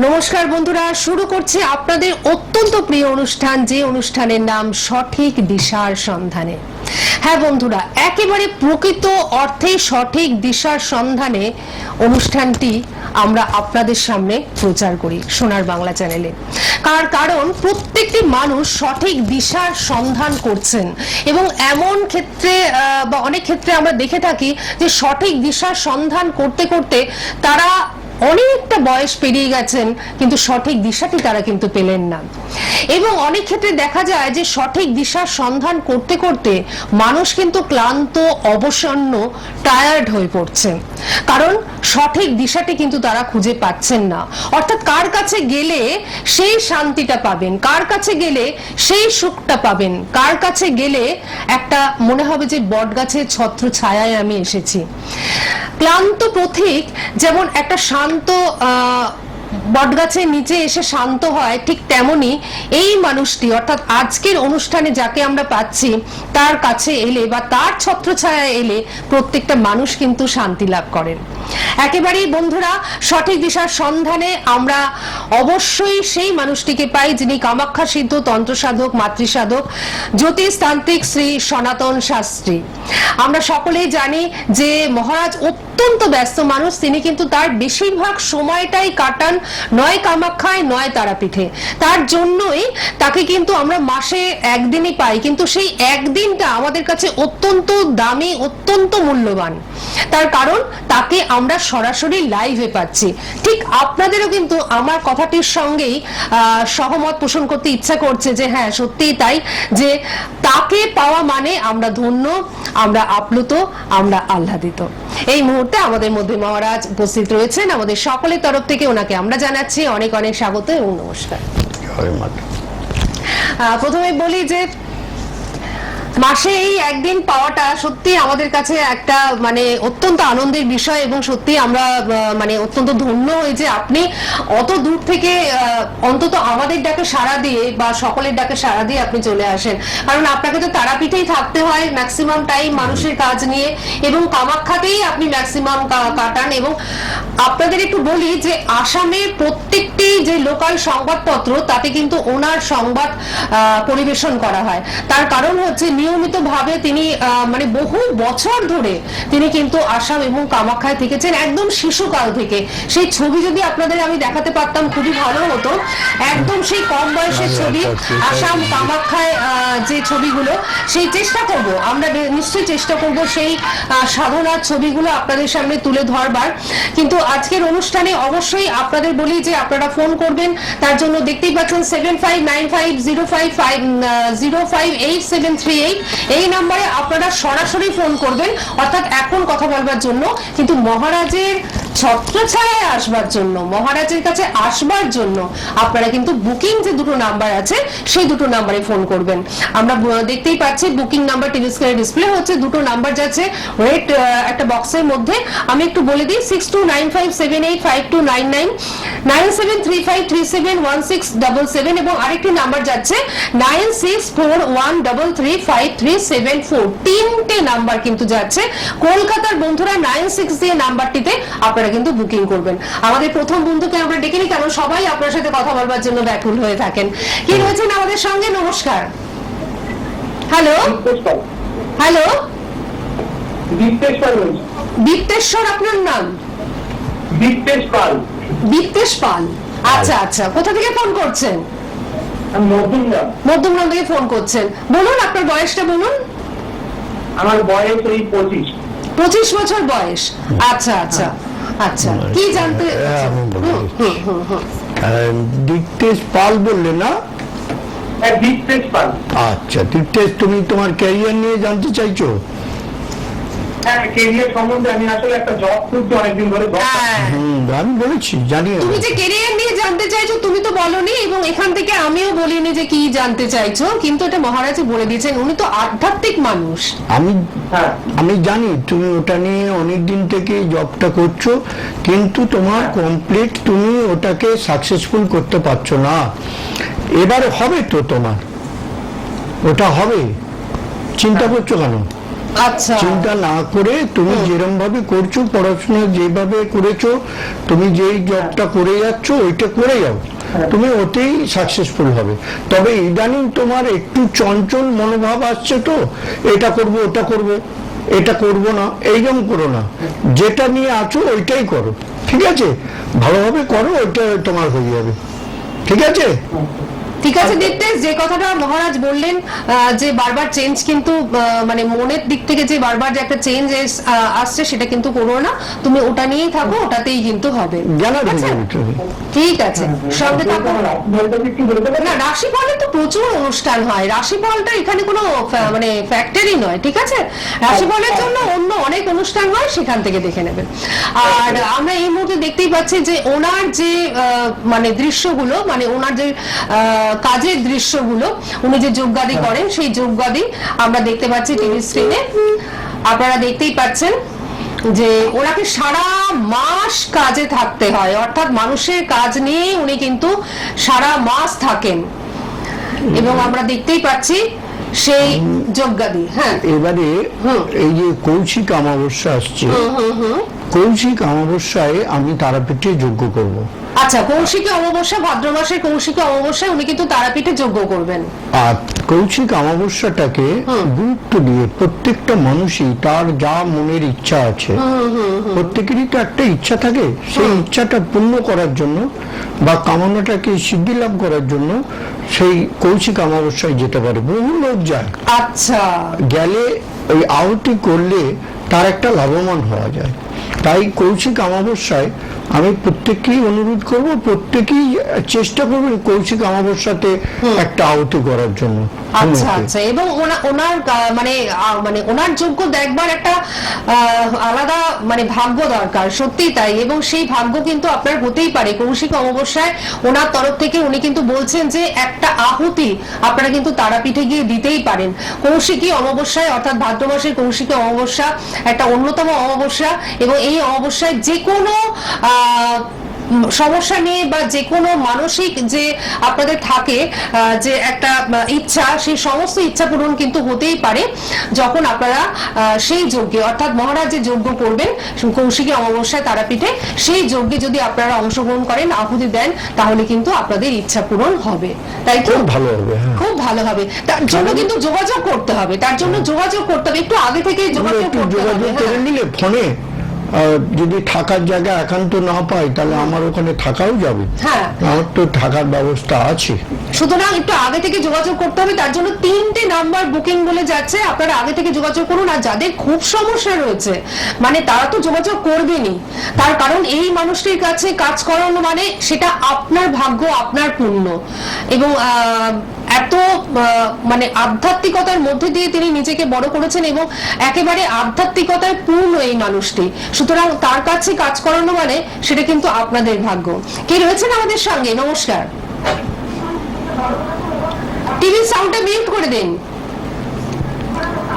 নমস্কার বন্ধুরা, শুরু করছি আপনাদের অত্যন্ত প্রিয় অনুষ্ঠান, যে অনুষ্ঠানের নাম সঠিক দিশার সন্ধানে। হ্যাঁ বন্ধুরা, একেবারে প্রকৃত অর্থে সঠিক দিশার সন্ধানে অনুষ্ঠানটি আমরা আপনাদের সামনে প্রচার করি সোনার বাংলা চ্যানেলে। কারণ প্রত্যেকটি মানুষ সঠিক দিশার সন্ধান করছেন এবং এমন ক্ষেত্রে বা অনেক ক্ষেত্রে আমরা দেখে থাকি যে সঠিক দিশার সন্ধান করতে করতে তারা অনেকটা বয়স পেরিয়ে গেছেন, কিন্তু সঠিক দিশাটি তারা কিন্তু পেলেন না। এবং অনেক ক্ষেত্রে দেখা যায় যে সঠিক দিশার সন্ধান করতে করতে মানুষ কিন্তু ক্লান্ত, অবসন্ন, টায়ার্ড হয়ে পড়ছে, কারণ সঠিক দিশাটি কিন্তু তারা খুঁজে পাচ্ছেন না। অর্থাৎ কার কাছে গেলে সেই শান্তিটা পাবেন, কার কাছে গেলে সেই সুখটা পাবেন, কার কাছে গেলে একটা মনে হবে যে বটগাছের ছত্র ছায়ায় আমি এসেছি। ক্লান্ত পথিক যেমন একটা শান্ত বটগাছের নিচে এসে শান্ত হয়, ঠিক তেমনি এই মানুষটি অর্থাৎ আজকের অনুষ্ঠানে যাকে আমরা পাচ্ছি তার কাছে এলে বা তার ছত্রছায়ায় এলে প্রত্যেকটা মানুষ কিন্তু শান্তি লাভ করেন। একেবারেই বন্ধুরা, সঠিক দিশার সন্ধানে আমরা অবশ্যই সেই মানুষটিকে পাই যিনি কামাখ্যা সিদ্ধ তন্ত্র সাধক, মাতৃসাধক, জ্যোতিষতান্ত্রিক শ্রী সনাতন শাস্ত্রী। আমরা সকলেই জানি যে মহারাজ অত্যন্ত ব্যস্ত মানুষ, তিনি কিন্তু তার বেশিরভাগ সময়টাই কাটান নয় কামাখ্যায় নয় তারাপীঠে। তার জন্যই তাকে কিন্তু আমরা মাসে একদিনই পাই, কিন্তু সেই একদিনটা আমাদের কাছে অত্যন্ত দামি, অত্যন্ত মূল্যবান। তার কারণ তাকে আমরা সরাসরি লাইভে পাচ্ছি। ঠিক আপনাদেরও কিন্তু আমার কথাটির সঙ্গেই সহমত পোষণ করতে ইচ্ছা করছে যে হ্যাঁ সত্যিই তাই, যে তাকে পাওয়া মানে আমরা ধন্য, আমরা আপ্লুত, আমরা আহ্লাদিত। এই মুহূর্তে আমাদের মধ্যে মহারাজ উপস্থিত রয়েছেন, আমাদের সকলের তরফ থেকে ওনাকে আমরা জানাচ্ছি অনেক অনেক স্বাগত এবং নমস্কার। প্রথমে বলি যে মাসে এই একদিন পাওয়াটা সত্যি আমাদের কাছে একটা মানে অত্যন্ত আনন্দের বিষয় এবং সত্যি আমরা মানে অত্যন্ত ধন্য হই যে আপনি অত দূর থেকে অন্তত আমাদের ডাকে সাড়া দিয়ে বা সকলের ডাকে সাড়া দিয়ে আপনি চলে আসেন। কারণ আপনাকে তো তারাপীঠেই থাকতে হয় ম্যাক্সিমাম টাইম মানুষের কাজ নিয়ে, এবং কামাখ্যাতেই আপনি ম্যাক্সিমাম কাটান। এবং আপনাদের একটু বলি যে আসামের প্রত্যেকটি যে লোকাল সংবাদপত্র তাতে কিন্তু ওনার সংবাদ পরিবেশন করা হয়। তার কারণ হচ্ছে নিয়মিত ভাবে তিনি মানে বহু বছর ধরে তিনি কিন্তু আসাম এবং কামাখ্যায় থেকেছেন, একদম শিশুকাল থেকে। সেই ছবি যদি আপনাদের আমি দেখাতে পারতাম খুবই ভালো হতো, একদম সেই কম বয়সের ছবি, আসাম কামাখ্যায় যে ছবিগুলো, সেই চেষ্টা করব আমরা নিশ্চয়ই চেষ্টা করব সেই সাধনার ছবিগুলো আপনাদের সামনে তুলে ধরবার। কিন্তু আজকের অনুষ্ঠানে অবশ্যই আপনাদের বলি যে আপনারা ফোন করবেন, তার জন্য দেখতেই পাচ্ছেন 7595050873 এই নম্বরে আপনারা সরাসরি ফোন করবেন, অর্থাৎ এখন কথা বলবার জন্য। কিন্তু মহারাজের ছত্রছায়ায় আসবার জন্য, মহারাজের কাছে আসবার জন্য আপনারা কিন্তু বুকিং যে দুটো নাম্বার আছে সেই দুটো নাম্বারে ফোন করবেন। আমরা দেখতেই পাচ্ছি বুকিং নাম্বার টিভি স্ক্রিনে ডিসপ্লে হচ্ছে, দুটো নাম্বার যাচ্ছে রেড একটা বক্সের মধ্যে। আমি একটু বলে দিই 6295785299, 9735371677 এবং আরেকটি নাম্বার যাচ্ছে 9641335374। তিনটে নাম্বার কিন্তু যাচ্ছে। কলকাতার বন্ধুরা 96 দিয়ে নাম্বারটিতে আপনারা কিন্তু বুকিং করবেন। আমাদের প্রথম বন্ধুকে আমরা ডেকে নিই, কারণ সবাই আপনার সাথে কথা বলবার জন্য ব্যাকুল হয়ে থাকেন। কি রয়েছেন আমাদের সঙ্গে? নমস্কার। হ্যালো হ্যালো, দীপ্তেশ্বর আপনার নাম? দীপ্তেশ পাল। দীপ্তেশ পাল, আচ্ছা আচ্ছা। কোথা থেকে ফোন করছেন? মধ্যমগ্রাম থেকে ফোন করছেন। বলুন আপনার বয়সটা বলুন। আমার বয়স এই 25 বছর বয়স। আচ্ছা আচ্ছা আচ্ছা, কি জানতে? দীপ্তেশ পাল বললে না? দীপ্তেশ পাল। আচ্ছা দীপ্তেশ, তুমি তোমার ক্যারিয়ার নিয়ে জানতে চাইছো? হ্যাঁ, ক্যারিয়ার সম্বন্ধে আমি আসলে একটা জব করতে অনেকদিন ধরে। আমি বলেছি জানি। তুমি যে ক্যারিয়ার নিয়ে জানতে চাইছো তুমি তো বলনি, এবং এখান থেকে আমিও বলিনি যে কি জানতে চাইছো, কিন্তু এটা মহারাজই বলে দিয়েছেন। উনি তো আধ্যাত্মিক মানুষ। আমি জানি তুমি ওটা নিয়ে অনেকদিন থেকে জবটা করছো, কিন্তু তোমার কমপ্লিট তুমি ওটাকে সাকসেসফুল করতে পারছো না। এবার হবে তো, তোমার ওটা হবে, চিন্তা করছো কেন? আচ্ছা চিন্তা না করে তুমি যেরকম ভাবে করছো, পড়াশোনা যেভাবে করেছো, তুমি যেই জবটা করে যাচ্ছ ওইটা করে যাও, তুমি ওতেই সাকসেসফুল হবে। তবে ইদানিং তোমার একটু চঞ্চল মনোভাব আসছে, তো এটা করব ওটা করব এটা করব না, এইরকম করো না, যেটা নিয়ে আছো ওইটাই করো, ঠিক আছে? ভালোভাবে করো, ওইটা তোমার হয়ে যাবে, ঠিক আছে? ঠিক আছে দীপ্তেশ, যে কথাটা মহারাজ বললেন যে বারবার চেঞ্জ, কিন্তু মানে মনের দিক থেকে যে বারবার যে একটা চেঞ্জ আসছে সেটা কিন্তু করো না, তুমি ওটা নিয়েই থাকো, ওটাতেই কিন্তু হবে। জানার ঠিক আছে? হয়ে যাবে তুমি। ঠিক আছে, সঙ্গে থাকো। রাশিফলটা কি বলতে পারবেন? না, রাশিফলে তো প্রচুর অনুষ্ঠান হয়, রাশিফলটা এখানে কোনো মানে ফ্যাক্টরি নয়, ঠিক আছে? রাশিফলের জন্য অন্য অনেক অনুষ্ঠান হয়, সেখান থেকে দেখে নেবেন। আর আমরা এই মুহূর্তে দেখতেই পাচ্ছি যে ওনার যে মানে দৃশ্যগুলো, মানে ওনার যে কাজের দৃশ্যগুলো, উনি যে যজ্ঞাদি করেন সেই যজ্ঞাদি আমরা দেখতে পাচ্ছি টিভি স্ক্রিনে, আপনারা দেখতেই পাচ্ছেন যে ওনাকে সারা মাস কাজে থাকতে হয়, অর্থাৎ মানুষের কাজ নিয়ে উনি কিন্তু সারা মাস থাকেন, এবং আমরা দেখতেই পাচ্ছি সেই যজ্ঞাদি। হ্যাঁ, এবারে এই যে কৌশিক অমাবস্যা আসছে, কৌশিক অমাবস্যায় আমি তারাপীঠে যজ্ঞ করব। আচ্ছা, কৌশিকী অমাবস্যা, ভাদ্র মাসের কৌশিকী অমাবস্যায় উনি কিন্তু তারাপীঠে যজ্ঞ করবেন। আর কৌশিক অমাবস্যাটাকে গুরুত্ব দিয়ে প্রত্যেকটা মানুষই তার যা মনের ইচ্ছা আছে, প্রত্যেকেরই তো একটা ইচ্ছা থাকে, সেই ইচ্ছাটা পূর্ণ করার জন্য বা কামনাটাকে সিদ্ধি লাভ করার জন্য সেই কৌশিক অমাবস্যায় যেতে পারে, বহু লোক যায়। আচ্ছা, গেলে ওই আহুতি করলে তার একটা লাভবান হওয়া যায়। তাই কৌশিক অমাবস্যায় আমি প্রত্যেককেই অনুরোধ করব, প্রত্যেকেই চেষ্টা করবেন কৌশিক অমাবস্যাতে একটা আহুতি করার জন্য। আচ্ছা আচ্ছা, এবং ওনার মানে মানে ওনার যোগ্য দেখবার একটা আলাদা মানে ভাগ্য দরকার, সত্যি তাই। এবং সেই ভাগ্য কিন্তু আপনার হতেই পারে। কৌশিক অমাবস্যায় ওনার তরফ থেকে উনি কিন্তু বলছেন যে একটা আহুতি আপনারা কিন্তু তারাপীঠে গিয়ে দিতেই পারেন। কৌশিকী অমাবস্যায়, অর্থাৎ ভাদ্র মাসের কৌশিকী অমাবস্যা একটা অন্যতম অমাবস্যা, এবং এই অমাবস্যায় যে কোনো সমস্যা নিয়ে বা যে কোনো মানসিক যে আপনাদের থাকে যে একটা ইচ্ছা, সেই সমস্ত ইচ্ছা পূরণ কিন্তু হতেই পারে যখন আপনারা সেই যজ্ঞে, অর্থাৎ মহারাজ যে যজ্ঞ করবেন কৌশিকী অমাবস্যায় তারাপীঠে, সেই যজ্ঞে যদি আপনারা অংশগ্রহণ করেন, আহুতি দেন, তাহলে কিন্তু আপনাদের ইচ্ছা পূরণ হবে। তাই তো? খুব ভালো হবে, খুব ভালো হবে। তার জন্য কিন্তু যোগাযোগ করতে হবে, তার জন্য যোগাযোগ করতে হবে, একটু আগে থেকে যোগাযোগ করতে হবে। যোগাযোগ করে নিলে ফোনে যদি থাকার জায়গা একান্ত না পাই, তাহলে আমার ওখানে থাকাও যাবে। হ্যাঁ, আমার তো থাকার ব্যবস্থা আছে। সুতরাং একটু আগে থেকে যোগাযোগ করতে হবে। তার জন্য 3টে নাম্বার বুকিং বলে যাচ্ছে, আপনারা আগে থেকে যোগাযোগ করুন। আর যাদের খুব সমস্যা রয়েছে, মানে তারা তো যোগাযোগ করবেনই, তার কারণ এই মানুষটির কাছে কাজ করানো মানে সেটা আপনার ভাগ্য, আপনার পুণ্য। এবং এত মানে আধ্যাত্মিকতার মধ্যে দিয়ে তিনি নিজেকে বড় করেছেন, এবং একেবারে আধ্যাত্মিকতায় পূর্ণ এই মানুষটি। সুতরাং তার কাছে কাজ করানো মানে সেটা কিন্তু আপনাদের ভাগ্য। কে রয়েছেন আমাদের সঙ্গে? নমস্কার। টিভির সাউন্ডটা মিউট করে দিন,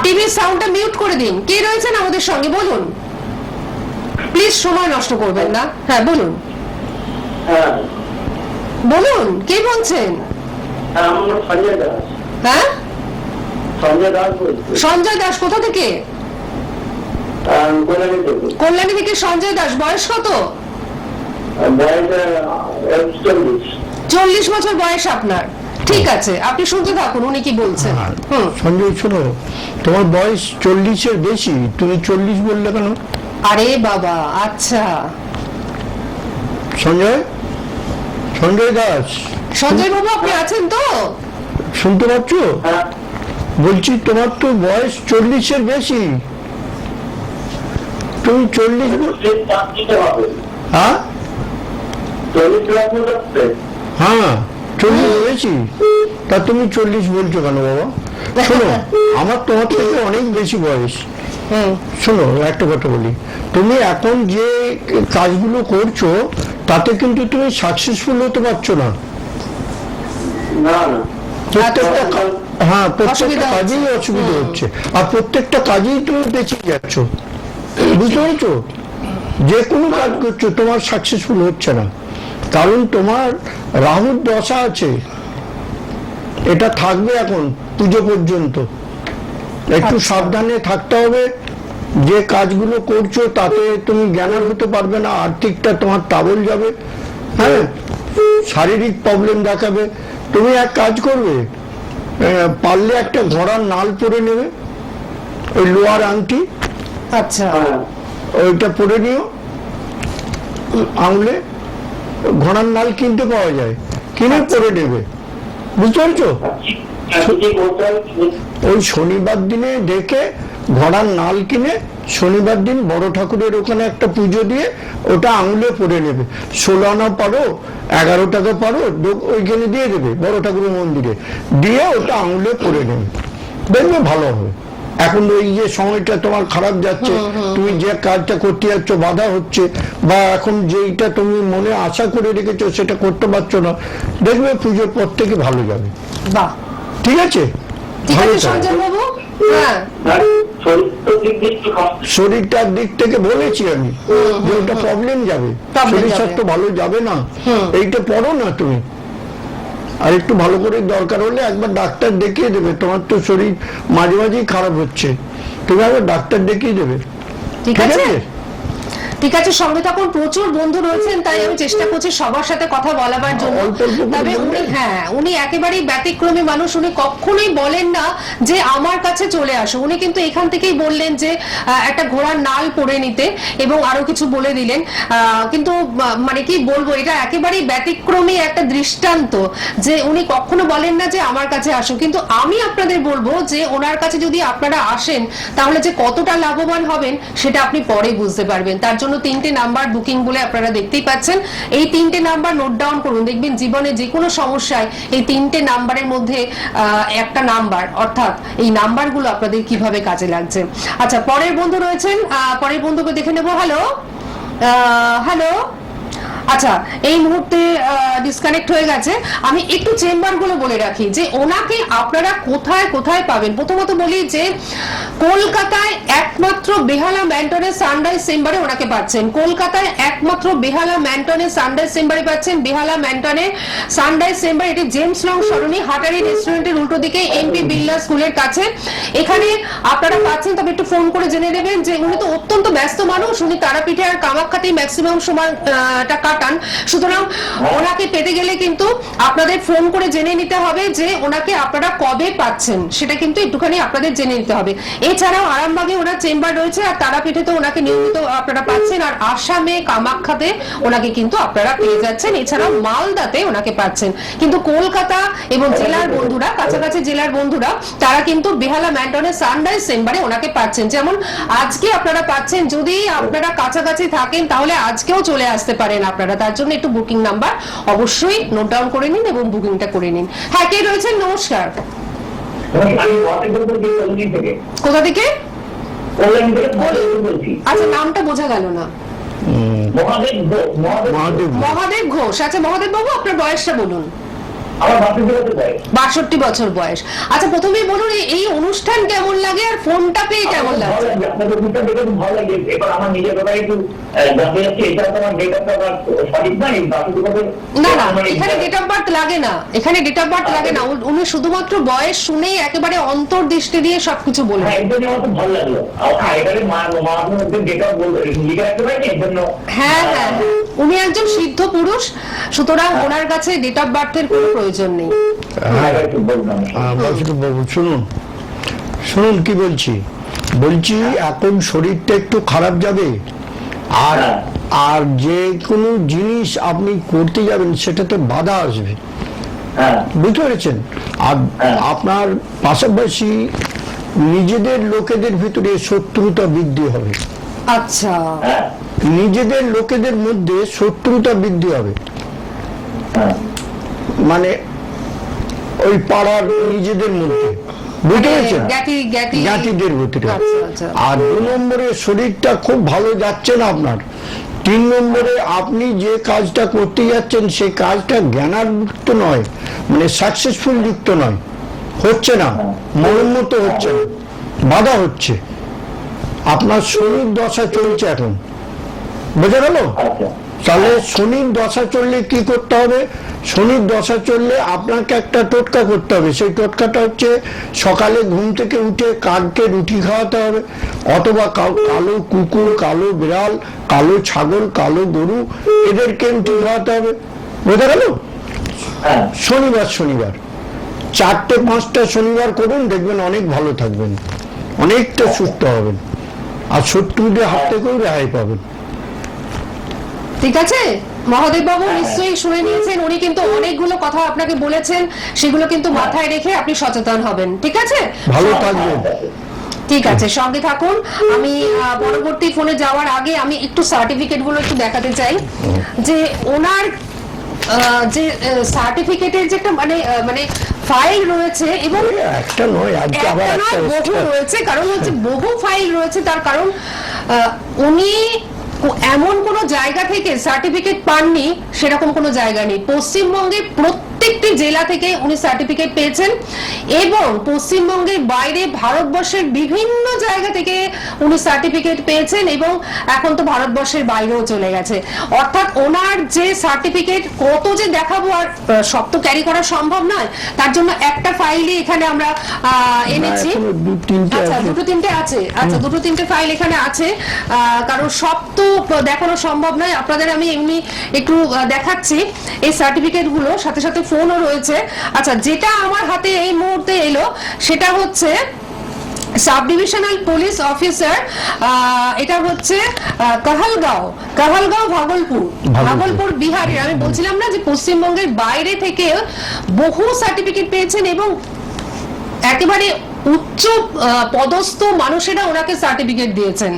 টিভির সাউন্ডটা মিউট করে দিন। কে রয়েছেন আমাদের সঙ্গে বলুন, প্লিজ সময় নষ্ট করবেন না। হ্যাঁ বলুন, বলুন কে বলছেন? হ্যাঁ, সঞ্জয় দাস। কোথা থেকে? কল্যাণী থেকে সঞ্জয় দাস। বয়স কত? 40 বছর বয়স আপনার। ঠিক আছে, আপনি শুনতে থাকুন উনি কি বলছেন। সঞ্জয় শোনো, তোমার বয়স 40-এর বেশি, তুমি 40 বললে কেন? আরে বাবা, আচ্ছা। সঞ্জয়, সঞ্জয় দাস। সঞ্জয় বাবু আপনি আছেন তো? শুনতে পাচ্ছ? বলছি তোমার তো বয়স 40-এর বেশি, তুমি 40। হ্যাঁ হ্যাঁ, 40 বেশি, তা তুমি 40 বলছো কেন বাবা? শোনো, আমার তোমার থেকে অনেক বেশি বয়স। শোনো, একটা কথা বলি, তুমি এখন যে কাজগুলো করছো তাতে কিন্তু তুমি সাকসেসফুল হতে পারছো না। প্রত্যেকটা হ্যাঁ, প্রত্যেকটা কাজেই অসুবিধা হচ্ছে, আর প্রত্যেকটা কাজেই তুমি পেছিয়ে যাচ্ছ, বুঝতে পেরেছো? যে কোনো কাজ করছো তোমার সাকসেসফুল হচ্ছে না, কারণ তোমার রাহুর দশা আছে, এটা থাকবে এখন পুজো পর্যন্ত। একটু আচ্ছা। সাবধানে থাকতে হবে। যে কাজগুলো করছো তাতে তুমি জ্ঞান হতে পারবে না, আর্থিকটা তোমার তাবল যাবে, হ্যাঁ, শারীরিক প্রবলেম দেখাবে। তুমি এক কাজ করবে, পারলে একটা ঘোড়ার নাল পরে নেবে, ওই লোহার আংটি, আচ্ছা ওইটা পরে নিও আঙুলে। ঘোড়ার নাল কিনতে পাওয়া যায়, কিনে পরে নেবে, বুঝতে পারছো? ওই শনিবার দিনে দেখে ঘোড়ার নাল কিনে শনিবার দিন বড় ঠাকুরের ওখানে একটা পুজো দিয়ে ওটা আঙুলে পরে নেবে। 16 আনা পারো, 11 টাকা পারো, ওইখানে দিয়ে দেবে বড় ঠাকুরের মন্দিরে, দিয়ে ওটা আঙুলে পরে নেবে, দেখবে ভালো হবে। এখন ওই যে সময়টা তোমার খারাপ যাচ্ছে, তুমি যে কাজটা করতে যাচ্ছ বাধা হচ্ছে, বা এখন যেইটা তুমি মনে আশা করে রেখেছো সেটা করতে পারছো না, দেখবে পুজোর পর থেকে ভালো যাবে। বাহ, ঠিক আছে? ঠিক ভালো আছে থাকো। সঞ্জয় বাবু। হ্যাঁ শরীরটার দিক থেকে বলেছি আমি যে ওটা প্রবলেম যাবে, Problem শরীর যাবে। স্বাস্থ্য ভালো যাবে না। এইটা পড়ো না তুমি, আর একটু ভালো করে দরকার হলে একবার ডাক্তার দেখিয়ে দেবে। তোমার তো শরীর মাঝে মাঝেই খারাপ হচ্ছে, তুমি একবার ডাক্তার দেখিয়ে দেবে। ঠিক আছে, ঠিক আছে, সঙ্গে তখন প্রচুর বন্ধু রয়েছেন, তাই আমি চেষ্টা করছি সবার সাথে কথা বলাবার জন্য। অল্প অল্প করে তবে উনি, বলবেন। হ্যাঁ, উনি একেবারেই ব্যতিক্রমী মানুষ। উনি কখনোই বলেন না যে আমার কাছে চলে আসো। উনি কিন্তু এখান থেকেই বললেন যে একটা ঘোড়ার নাল পরে নিতে, এবং আরো কিছু বলে দিলেন। কিন্তু মানে কি বলবো, এটা একেবারেই ব্যতিক্রমী একটা দৃষ্টান্ত যে উনি কখনো বলেন না যে আমার কাছে আসো। কিন্তু আমি আপনাদের বলবো যে ওনার কাছে যদি আপনারা আসেন তাহলে যে কতটা লাভবান হবেন সেটা আপনি পরে বুঝতে পারবেন। তার জন্য 3টে নাম্বার বুকিং বলে আপনারা দেখতেই পাচ্ছেন। এই 3টে নাম্বার নোট ডাউন করুন, দেখবেন জীবনে যে কোনো সমস্যায় এই 3টে নাম্বারের মধ্যে একটা নাম্বার, অর্থাৎ এই নাম্বারগুলো আপনাদের কিভাবে কাজে লাগছে। আচ্ছা, পরের বন্ধু রয়েছেন, পরের বন্ধুকে দেখে নেব। Hello, hello. আচ্ছা, এই মুহূর্তে ডিসকানেক্ট হয়ে গেছে। আমি একটু চেম্বারগুলো বলে রাখি যে ওনাকে আপনারা কোথায় কোথায় পাবেন। প্রথমত বলি যে কলকাতায় একমাত্র বেহালা ম্যান্টনের সানরাইজ চেম্বারে ওনাকে পাচ্ছেন। কলকাতায় একমাত্র বেহালা ম্যান্টনের সানরাইজ চেম্বারে পাচ্ছেন। বেহালা ম্যান্টনের সানরাইজ চেম্বার, এটি জেমস লং সরণি, হাটারি রেস্টুরেন্টের উল্টো দিকে, এমপি বিড়লা স্কুলের কাছে। এখানে আপনারা পাচ্ছেন। তবে একটু ফোন করে জেনে নেবেন যে উনি তো অত্যন্ত ব্যস্ত মানুষ, উনি তারাপীঠে আর কামাখ্যাতেই ম্যাক্সিমাম সময়টা কাটান। সুতরাং ওনাকে পেতে গেলে কিন্তু আপনাদের ফোন করে জেনে নিতে হবে যে ওনাকে আপনারা কবে পাচ্ছেন, সেটা কিন্তু একটুখানি আপনাদের জেনে নিতে হবে। এছাড়াও আরামবাগে ওনার চেম্বার রয়েছে, আর তারাপীঠে তো ওনাকে নিয়মিত আপনারা পাচ্ছেন, আর আসামে কামাখ্যাতে ওনাকে কিন্তু আপনারা পেয়ে যাচ্ছেন। এছাড়াও মালদাতে ওনাকে পাচ্ছেন। কিন্তু কলকাতা এবং জেলার বন্ধুরা, কাছাকাছি জেলার বন্ধুরা, তারা কিন্তু বেহালা ম্যান্টনের সানরাইজ চেম্বারে ওনাকে পাচ্ছেন। যেমন আজকে আপনারা পাচ্ছেন, যদি আপনারা কাছাকাছি থাকেন তাহলে আজকেও চলে আসতে পারেন আপনারা। তার জন্য একটু বুকিং নাম্বার অবশ্যই নোট ডাউন করে নিন এবং বুকিংটা করে নিন। হ্যাঁ, কে রয়েছেন? নমস্কার। কোথা থেকে? আচ্ছা, নামটা বোঝা গেল না। মহাদেব মহাদেব ঘোষ। আচ্ছা মহাদেব বাবু, আপনার বয়সটা বলুন। আমার 62 বছর বয়স। আচ্ছা, প্রথমেই বলুন এই অনুষ্ঠান কেমন লাগে আর ফোনটা পেয়ে কেমন লাগছে? আপনাদের ফোনটা দেখে খুব ভালো লাগে। এবার আমার নিজের কথা একটু জানতে যাচ্ছি, এটা তোমার ডেট অফ বার্থ সঠিক না? এই না না, এখানে ডেট অফ বার্থ লাগে না, এখানে ডেট অফ বার্থ লাগে না। উনি শুধুমাত্র বয়স শুনেই একেবারে অন্তর্দৃষ্টি দিয়ে সবকিছু বলবেন। হ্যাঁ, এই জন্য আমার খুব ভালো লাগলো। এটাকে মধ্যে ডেট অফ লিখে রাখতে পারিনি, এর জন্য। হ্যাঁ হ্যাঁ, উনি একজন সিদ্ধ পুরুষ, সুতরাং ওনার কাছে ডেট অফ বার্থের কোনো প্রয়োজন নেই। বাবু শুনুন, শুনুন কি বলছি। এখন শরীরটা একটু খারাপ যাবে, আর আর যে কোনো জিনিস আপনি করতে যাবেন সেটাতে বাধা আসবে, বুঝতে পেরেছেন? আর আপনার পাশাপাশি নিজেদের লোকেদের ভিতরে শত্রুতা বৃদ্ধি হবে। আচ্ছা, নিজেদের লোকেদের মধ্যে শত্রুতা বৃদ্ধি হবে, মানে ওই পাড়ার নিজেদের মধ্যে, বুঝতে পেরেছেন? জ্ঞাতিদের ভিতরে। আর 2 নম্বরে শরীরটা খুব ভালো যাচ্ছে না আপনার। 3 নম্বরে আপনি যে কাজটা করতে যাচ্ছেন সেই কাজটা জ্ঞানার্থ নয়, মানে সাকসেসফুল যুক্ত নয়, হচ্ছে না, মনোন্নত হচ্ছে না, বাধা হচ্ছে। আপনার শরীর দশা চলছে এখন, বোঝা গেল? তাহলে শনির দশা চললে কি করতে হবে? শনির দশা চললে আপনাকে একটা টোটকা করতে হবে। সেই টোটকাটা হচ্ছে সকালে ঘুম থেকে উঠে কাককে রুটি খাওয়াতে হবে, অথবা কালো কুকুর, কালো বিড়াল, কালো ছাগল, কালো গরু, এদেরকে রুটি খাওয়াতে হবে। বোঝা গেল? হ্যাঁ। শনিবার 4-5টা শনিবার করুন, দেখবেন অনেক ভালো থাকবেন, অনেকটা সুস্থ হবেন, আর শত্রুদের হাত থেকেও রেহাই পাবেন। ঠিক আছে মহাদেব বাবু, নিশ্চয়ই শুনে নিয়েছেন। উনি কিন্তু অনেকগুলো কথা আপনাকে বলেছেন, সেগুলো কিন্তু মাথায় রেখে আপনি সচেতন হবেন। ঠিক আছে, ভালো থাকবেন। ঠিক আছে, সঙ্গে থাকুন। আমি পরবর্তী ফোনে যাওয়ার আগে আমি একটু সার্টিফিকেট গুলো একটু দেখাতে চাই, যে ওনার যে সার্টিফিকেটের যে একটা মানে ফাইল রয়েছে, এবং একটা নয়, আজকে আবার একটা নয়, একটা বহু রয়েছে। কারণ হচ্ছে বহু ফাইল রয়েছে, তার কারণ উনি এমন কোন জায়গা থেকে সার্টিফিকেট পাননি সেরকম কোনো জায়গা নেই। পশ্চিমবঙ্গের প্রত্যেকটি জেলা থেকে উনি সার্টিফিকেট পেয়েছেন, এবং পশ্চিমবঙ্গের বাইরে ভারতবর্ষের বিভিন্ন জায়গা থেকে উনি সার্টিফিকেট পেয়েছেন, এবং এখন তো ভারতবর্ষের বাইরেও চলে গেছে। অর্থাৎ ওনার যে সার্টিফিকেট কত যে দেখাবো, আর সব তো ক্যারি করা সম্ভব নয়, তার জন্য একটা ফাইলই এখানে আমরা এনেছি। আচ্ছা, দুটো তিনটে আছে। আচ্ছা, দুটো তিনটে ফাইল এখানে আছে, কারণ সব তো দেখানো সম্ভব নয়। আপনাদের আমি এমনি একটু দেখাচ্ছি এই সার্টিফিকেট গুলো, সাথে সাথে ফোনও রয়েছে। আচ্ছা, যেটা আমার হাতে এই মুহূর্তে এলো সেটা হচ্ছে সাব ডিভিশনাল পুলিশ অফিসার, এটা হচ্ছে কাহালগাঁও ভাগলপুর বিহারের। আমি বলছিলাম না যে পশ্চিমবঙ্গের বাইরে থেকে বহু সার্টিফিকেট পেয়েছেন, এবং একেবারে উচ্চ পদস্থ মানুষেরা ওনাকে সার্টিফিকেট দিয়েছেন,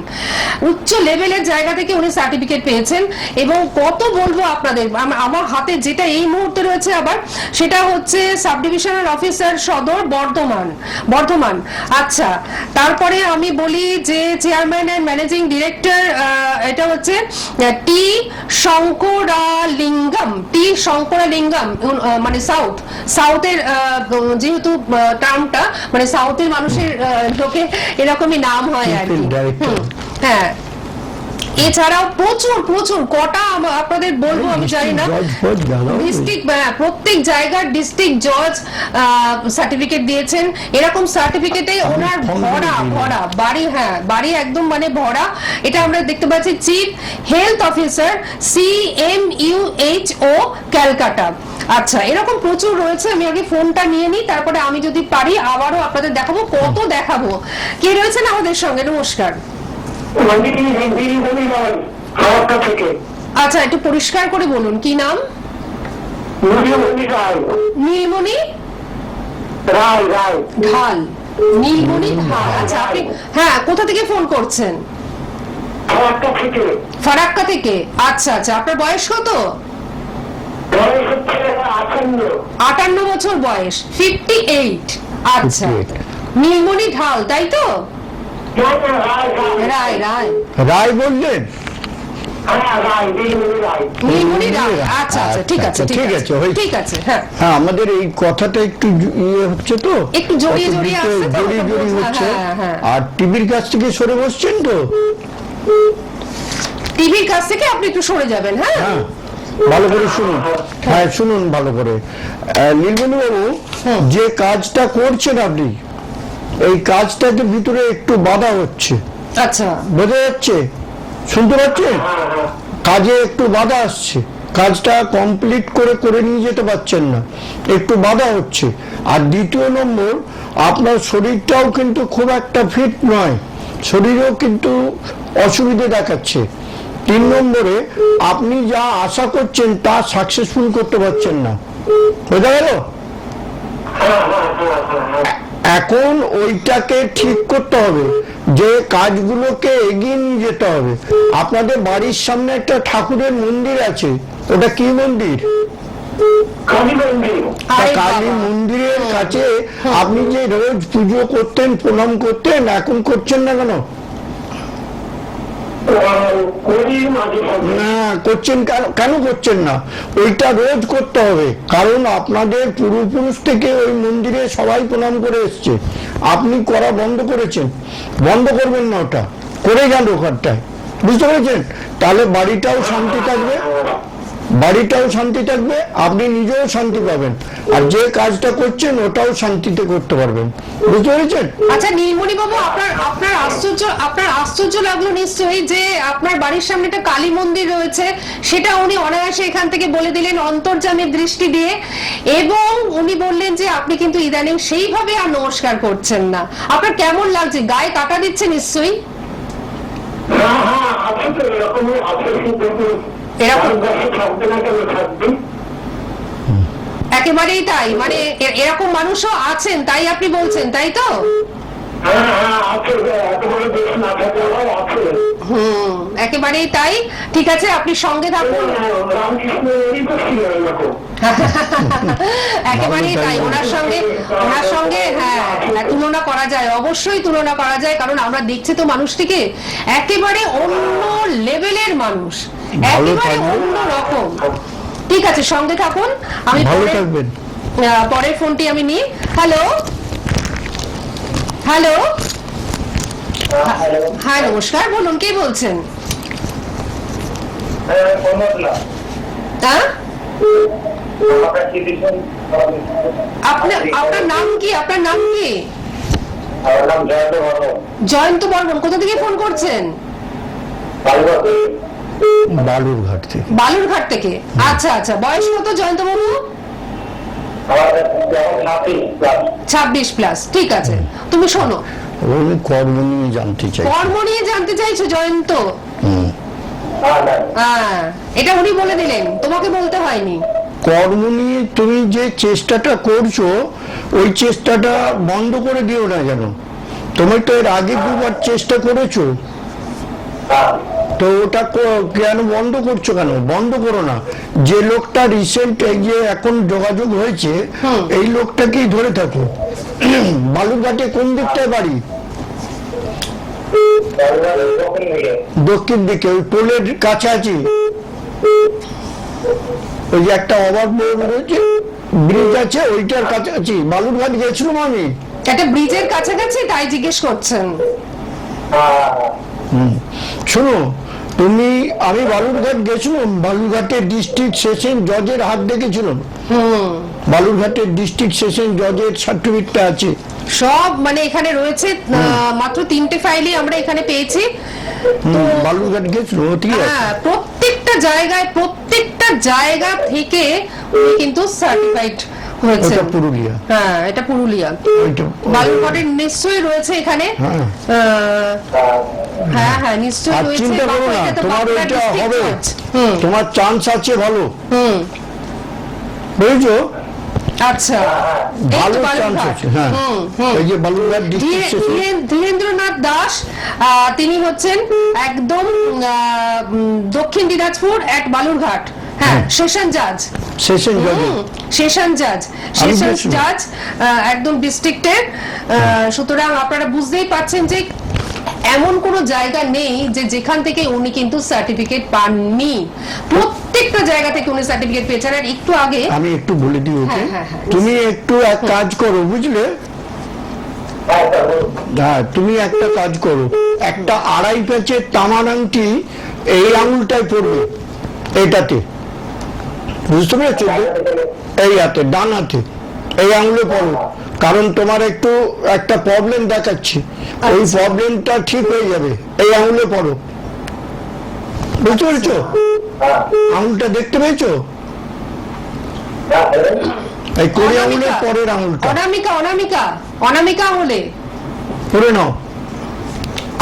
উচ্চ লেভেলের জায়গা থেকে উনি সার্টিফিকেট পেয়েছেন। এবং কত বলবো আপনাদের, আমার হাতে যেটা এই মুহূর্তে রয়েছে আবার, সেটা হচ্ছে সাব ডিভিশনাল অফিসার সদর বর্ধমান। আচ্ছা, তারপরে আমি বলি যে চেয়ারম্যান এন্ড ম্যানেজিং ডিরেক্টর, এটা হচ্ছে টি শঙ্করালিঙ্গম, মানে সাউথের যেহেতু টার্মটা মানে সাউথের মানুষের লোকে এরকমই নাম হয় আর কি। হ্যাঁ, এছাড়াও প্রচুর কটা আপনাদের বলবো আমি জানি না, ডিস্ট্রিক্ট, প্রত্যেক জায়গার ডিস্ট্রিক্ট জজ সার্টিফিকেট দিয়েছেন। এরকম সার্টিফিকেটে ওনার ভরা বাড়ি একদম মানে ভরা। এটা আমরা দেখতে পাচ্ছি chief health officer CMUHO Calcutta. আচ্ছা, এরকম প্রচুর রয়েছে। আমি আগে ফোনটা নিয়ে নিই, তারপরে আমি যদি পারি আবারও আপনাদের দেখাবো। কত দেখাবো। কে রয়েছেন আমাদের সঙ্গে? নমস্কার। আচ্ছা, একটু পরিষ্কার করে বলুন, কি নাম? নীলমণি ঢাল। নীলমণি ঢাল। আচ্ছা, আপনি কোথা থেকে ফোন করছেন? ফারাক্কা থেকে। আচ্ছা, আপনার বয়স কত? 58 বছর বয়স, 58। আচ্ছা, নীলমণি ঢাল, তাই তো? রায় বললেন? আচ্ছা, ঠিক আছে। হ্যাঁ, আমাদের এই কথাটা একটু ইয়ে হচ্ছে, তো একটু জড়িয়ে হচ্ছে। আর টিভির কাছ থেকে সরে বসছেন তো? টিভির কাছ থেকে আপনি একটু সরে যাবেন। হ্যাঁ, ভালো করে শুনুন। শুনুন ভালো করে। নীলমণি বাবু, যে কাজটা করছেন আপনি, এই কাজটাকে ভিতরে একটু বাধা হচ্ছে। আচ্ছা, বোঝা যাচ্ছে? শুনতে পাচ্ছেন? কাজে একটু বাধা আসছে, কাজটা কমপ্লিট করে নিয়ে যেতে পারছেন না, একটু বাধা হচ্ছে। আর দ্বিতীয় নম্বর, আপনার শরীরটাও কিন্তু খুব একটা ফিট নয়, শরীরেও কিন্তু অসুবিধে দেখাচ্ছে। 3 নম্বরে, আপনি যা আশা করছেন তা সাকসেসফুল করতে পারছেন না। বোঝা গেল? এখন ওইটাকে ঠিক করতে হবে, যে কাজগুলোকে এগিয়ে নিয়ে যেতে হবে। আপনাদের বাড়ির সামনে একটা ঠাকুরের মন্দির আছে, ওটা কি মন্দির? কালী মন্দিরের কাছে আপনি যে রোজ পুজো করতেন, প্রণাম করতেন, এখন করছেন না কেন? না করছেন কেন করছেন না? ওইটা রোজ করতে হবে, কারণ আপনাদের পূর্বপুরুষ থেকে ওই মন্দিরে সবাই প্রণাম করে এসছে। আপনি করা বন্ধ করেছেন, বন্ধ করবেন না, ওটা করে যান ওখানটায়। বুঝতে পেরেছেন? তাহলে বাড়িটাও শান্তি থাকবে, বাড়িটাও শান্তি থাকবে, আপনি নিজেও শান্তি পাবেন, আর যে কাজটা করছেন ওটাও শান্তিতে করতে পারবেন। বুঝতে পেরেছেন? আচ্ছা নীলমণি বাবু, আপনার আশ্চর্য লাগলো নিশ্চয়ই যে আপনার বাড়ির সামনে একটা কালী মন্দির রয়েছে, সেটা উনি অনায়াসে এখান থেকে বলে দিলেন অন্তর্যামীর দৃষ্টি দিয়ে, এবং উনি বললেন যে আপনি কিন্তু ইদানিং সেইভাবে আর নমস্কার করছেন না। আপনার কেমন লাগছে? গায়ে কাটা দিচ্ছে নিশ্চয়ই? হ্যাঁ হ্যাঁ, আছে তো, এরকমই আছে, এরকম থাকবে না কেন থাকবে। একেবারেই তাই, মানে এরকম মানুষও আছেন তাই আপনি বলছেন, তাই তো? হ্যাঁ হ্যাঁ আছে, একেবারে বেশ না থাকলেও আছে। একেবারেই তাই। ঠিক আছে, আপনি সঙ্গে থাকুন। রামকৃষ্ণেরই তো ছিল এরকম। একেবারেই তাই, ওনার সঙ্গে হ্যাঁ তুলনা করা যায়, অবশ্যই তুলনা করা যায়, কারণ আমরা দেখছি তো মানুষটিকে একেবারে অন্য লেভেলের মানুষ, একেবারে অন্য রকম। ঠিক আছে, সঙ্গে থাকুন, আমি ভালো থাকবেন। পরের ফোনটি আমি নিই। হ্যালো হ্যালো, হ্যাঁ নমস্কার, বলুন কে বলছেন? হ্যাঁ, আপনার নাম কি? আপনার নাম কি? জয়ন্ত বর্মন। কোথা থেকে ফোন করছেন? বালুরঘাট থেকে। বালুরঘাট থেকে। আচ্ছা আচ্ছা, বয়স কত জয়ন্ত বাবু? 26+। ঠিক আছে, তুমি শোনো, আমি কর্ম নিয়ে জানতে চাই। কর্ম নিয়ে জানতে চাইছো জয়ন্ত? হ্যাঁ, এটা উনি বলে দিলেন, তোমাকে বলতে হয়নি। কর্ম নিয়ে তুমি যে চেষ্টাটা করছো ওই চেষ্টাটা বন্ধ করে দিও না যেন। তুমি তো এর আগে দুবার চেষ্টা করেছো, তো ওটা কেন বন্ধ করছো? কেন বন্ধ করো না। যে লোকটা রিসেন্ট যে এখন যোগাযোগ হয়েছে এই লোকটাকেই ধরে থাকো। বালুরঘাটে কোন দিকটায় বাড়ি? দক্ষিণ দিকে, ওই পোলের কাছাকাছি, ওই যে একটা ওভারব্রিজ রয়েছে, ব্রিজ আছে, ওইটার কাছাকাছি। বালুরঘাট গেছিলাম আমি। একটা ব্রিজের কাছাকাছি, তাই জিজ্ঞেস করছেন? শোনো, আমি বালুরঘাট গেছিলাম, বালুরঘাটের ডিস্ট্রিক্ট সেশন জজের হাত দেখেছিলাম। বালুরঘাটের ডিস্ট্রিক্ট সেশন জজের সার্টিফিকেটটা আছে সব, মানে এখানে রয়েছে। মাত্র 3টে ফাইলই আমরা এখানে পেয়েছি। বালুরঘাট গেছিল, ঠিক আছে। প্রত্যেকটা জায়গা থেকে উনি কিন্তু সার্টিফাইড হয়েছে। এটা পুরুলিয়া। হ্যাঁ, এটা পুরুলিয়া। বালুরঘাটের নিশ্চয়ই রয়েছে এখানে। হ্যাঁ হ্যাঁ, নিশ্চয়ই রয়েছে। চিন্তা করো না, তোমার ওইটা হবে, তোমার চান্স আছে ভালো। বুঝছো? আচ্ছা, ভালো চান্স আছে। হ্যাঁ, এই যে বালুরঘাট ডিস্ট্রিক্ট ধীরেন্দ্রনাথ দাস, তিনি হচ্ছেন একদম দক্ষিণ দিনাজপুর এট বালুরঘাট। হ্যাঁ, সেশন জাজ, একদম ডিস্ট্রিক্টের। সুতরাং আপনারা বুঝতেই পারছেন যে এমন কোনো জায়গা নেই যে যেখান থেকে উনি কিন্তু সার্টিফিকেট পাননি। প্রত্যেকটা জায়গা থেকে উনি সার্টিফিকেট পেয়েছেন। আর একটু আগে আমি একটু বলে দিই ওকে, তুমি একটু এক কাজ করো, বুঝলে? হ্যাঁ, তুমি একটা কাজ করো, একটা 2.5 প্যাচের তামার আংটি এই আঙুলটায় পড়বে, এটাতে, বুঝতে পেরেছো? এই হাতে, ডান হাতে, এই আঙুলে পড়ো, কারণ তোমার একটু একটা প্রবলেম দেখাচ্ছে, ওই প্রবলেমটা ঠিক হয়ে যাবে। এই আঙুলে পড়ো, বুঝতে পেরেছো? আঙুলটা দেখতে পেয়েছো? এই কোড়ি আঙুলের পরের আঙুলটা, অনামিকা আঙুলে পড়ে নাও।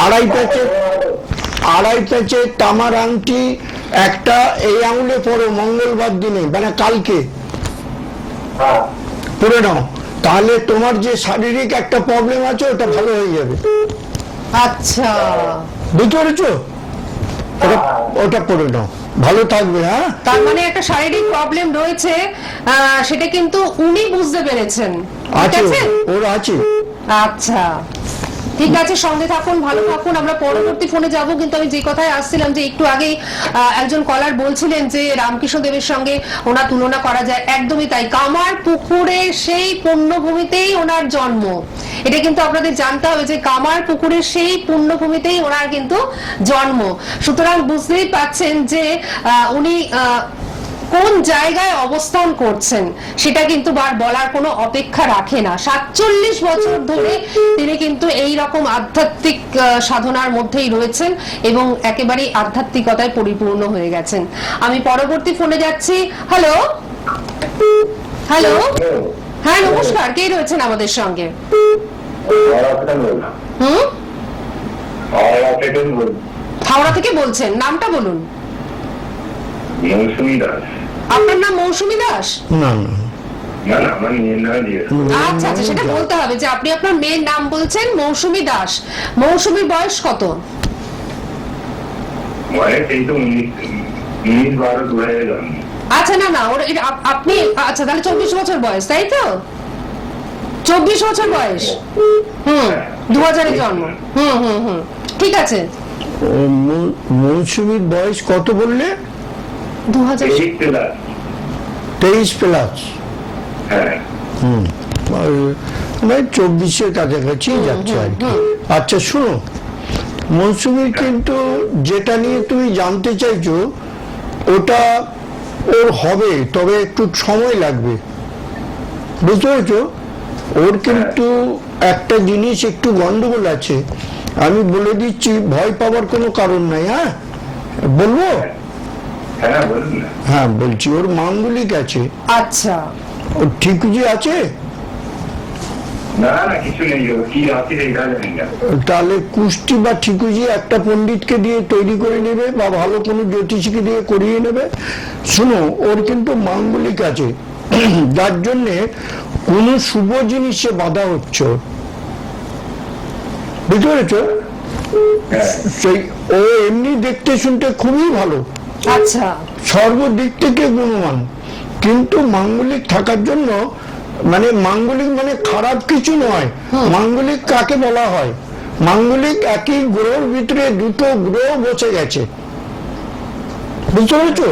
2.5 প্যাচের তামার আংটি একটা এই আঙুলে পড়ো, মঙ্গলবার দিনে, মানে কালকে পড়ে নাও, তাহলে তোমার যে শারীরিক একটা প্রবলেম আছে ওটা ভালো হয়ে যাবে। আচ্ছা, বুঝতে পেরেছো? ওটা পড়ে নাও, ভালো থাকবে। হ্যাঁ, তার মানে একটা শারীরিক প্রবলেম রয়েছে, সেটা কিন্তু উনি বুঝতে পেরেছেন। আছে, ওর আছে। আচ্ছা, ঠিক আছে, সঙ্গে থাকুন, ভালো থাকুন। আমরা পরবর্তী ফোনে যাব, কিন্তু আমি যে কথায় আসছিলাম যে একটু আগেই একজন কলার বলছিলেন যে রামকৃষ্ণ দেবের সঙ্গে ওনার তুলনা করা যায়, একদমই তাই। কামার পুকুরের সেই পুণ্যভূমিতেই ওনার জন্ম, এটা কিন্তু আপনাদের জানতে হবে যে কামার পুকুরের সেই পুণ্যভূমিতেই ওনার কিন্তু জন্ম। সুতরাং বুঝতেই পাচ্ছেন যে উনি কোন জায়গায় অবস্থান করছেন সেটা কিন্তু বলার কোনো অপেক্ষা রাখে না। 47 বছর ধরে তিনি কিন্তু এই রকম আধ্যাত্মিক সাধনার মধ্যেই রয়েছেন এবং একেবারেই আধ্যাত্মিকতায় পরিপূর্ণ হয়ে গেছেন। আমি পরবর্তী ফোনে যাচ্ছি। হ্যালো হ্যালো, হ্যাঁ নমস্কার, কে রয়েছেন আমাদের সঙ্গে? হাওড়া থেকে বলছেন, নামটা বলুন। মৌসুমী দাস। আপনার নাম মৌসুমী দাস? না না না না, আমার মেয়ের নাম দিয়ে আচ্ছা আচ্ছা, সেটা বলতে হবে যে আপনি আপনার মেয়ের নাম বলছেন মৌসুমী দাস। মৌসুমীর বয়স কত? বয়স এই তো 19-12-2000 জন্ম। আচ্ছা না না, আপনি আচ্ছা তাহলে 24 বছর বয়স, তাই তো? 24 বছর বয়স। 2000 জন্ম। ঠিক আছে। মৌসুমীর বয়স কত বললে? 2000। 23 প্লাস। হ্যাঁ, মানে 24-এর কাছাকাছি যাচ্ছে আর কি। আচ্ছা শোনো, মৌসুমীর কিন্তু যেটা নিয়ে তুমি জানতে চাইছো ওটা ওর হবে, তবে একটু সময় লাগবে, বুঝতে পেরেছো? ওর কিন্তু একটা জিনিস একটু গন্ডগোল আছে, আমি বলে দিচ্ছি, ভয় পাওয়ার কোনো কারণ নাই। হ্যাঁ বলবো? হ্যাঁ বলুন না। হ্যাঁ বলছি, ওর মাঙ্গলিক আছে। আচ্ছা, ওর ঠিকুজি আছে? না না, কিছু নেই, ও কি আছে এটা জানি না। তাহলে কুষ্টি বা ঠিকুজি একটা পণ্ডিতকে দিয়ে তৈরি করে নেবে বা ভালো কোনো জ্যোতিষীকে দিয়ে করিয়ে নেবে। শুনো, ওর কিন্তু মাঙ্গলিক আছে, যার জন্যে কোনো শুভ জিনিসে বাধা হচ্ছে ওর। বুঝতে পেরেছো? সেই ও এমনি দেখতে শুনতে খুবই ভালো, আচ্ছা, সর্বদিক থেকে গুণমান, কিন্তু মাঙ্গলিক থাকার জন্য, মানে মাঙ্গলিক মানে খারাপ কিছু নয়। মাঙ্গলিক কাকে বলা হয়? মাঙ্গলিক একই গ্রহের ভিতরে দুটো গ্রহ বসে গেছে, বুঝতে পেরেছো?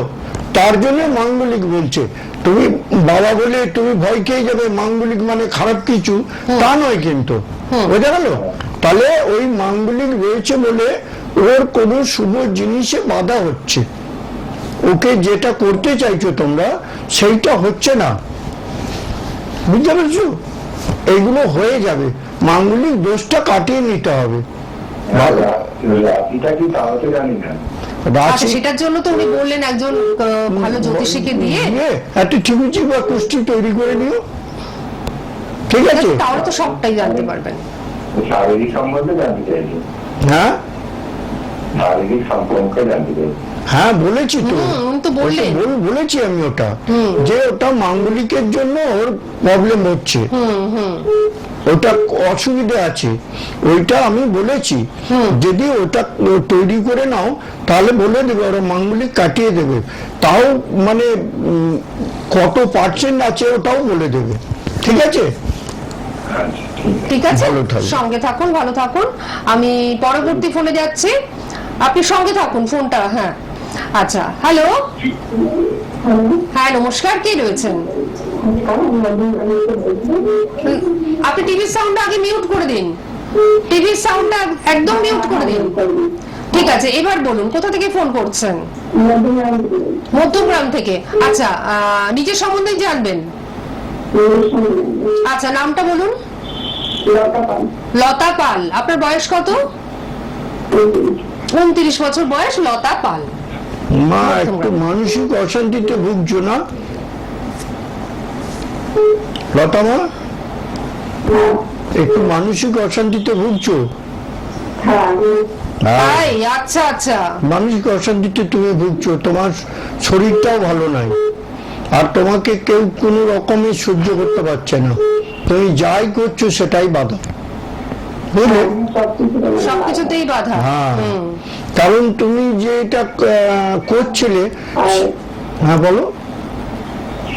তার জন্য মাঙ্গলিক বলছে। তুমি বাবা বলে তুমি ভয় খেয়ে যাবে মাঙ্গলিক মানে খারাপ কিছু, তা নয় কিন্তু, বোঝা গেল? তাহলে ওই মাঙ্গলিক রয়েছে বলে ওর কোনো শুভ জিনিসে বাধা হচ্ছে, ওকে যেটা করতে চাইছো তোমরা সেইটা হচ্ছে না, বুঝতে পেরেছো? এইগুলো হয়ে যাবে, মাঙ্গলিক দোষটা কাটিয়ে নিতে হবে। এটা কি তাও তো জানি না। আচ্ছা, সেটার জন্য তো উনি বললেন একজন ভালো জ্যোতিষীকে দিয়ে একটা ঠিকুজি বা কুষ্টি তৈরি করে নিও, ঠিক আছে? তাহলে তো সবটাই জানতে পারবেন। শারীরিক সম্বন্ধে জানতে চাইছি। হ্যাঁ শারীরিক সম্পর্কে জানতে চাইছি। হ্যাঁ বলেছি তো, উনি তো বললেন। বলেছি আমি ওটা, যে ওটা মাঙ্গলিকের জন্য ওর প্রবলেম হচ্ছে, ওটা অসুবিধা আছে, ওইটা আমি বলেছি। যদি ওটা তৈরি করে নাও তাহলে বলে দেবে, ওরা মাঙ্গলিক কাটিয়ে দেবে। তাও মানে কত পার্সেন্ট আছে ওটাও বলে দেবে, ঠিক আছে? ঠিক আছে, ভালো থাকবেন। সঙ্গে থাকুন, ভালো থাকুন। আমি পরবর্তী ফোনে যাচ্ছি, আপনি সঙ্গে থাকুন ফোনটা। হ্যাঁ আচ্ছা, হ্যালো, হ্যাঁ নমস্কার, কে রয়েছেন? আপনি টিভির সাউন্ডটা আগে মিউট করে দিন, টিভির সাউন্ডটা একদম মিউট করে দিন। ঠিক আছে, এবার বলুন কোথা থেকে ফোন করছেন? মধ্যগ্রাম থেকে। আচ্ছা, নিজের সম্বন্ধে জানবেন? আচ্ছা, নামটা বলুন। লতা পাল। আপনার বয়স কত? 29 বছর বয়স, লতা পাল। মা একটু মানসিক অশান্তিতে ভুগছো না লতা মা? একটু মানসিক অশান্তিতে ভুগছো? তাই? আচ্ছা আচ্ছা, মানসিক অশান্তিতে তুমি ভুগছো, তোমার শরীরটাও ভালো নাই, আর তোমাকে কেউ কোনো রকমে সহ্য করতে পারছে না, তুমি যাই করছো সেটাই বাধা, বুঝলে? সবকিছুতেই বাধা। হ্যাঁ, কারণ তুমি যে এটা করছিলে। হ্যাঁ বলো।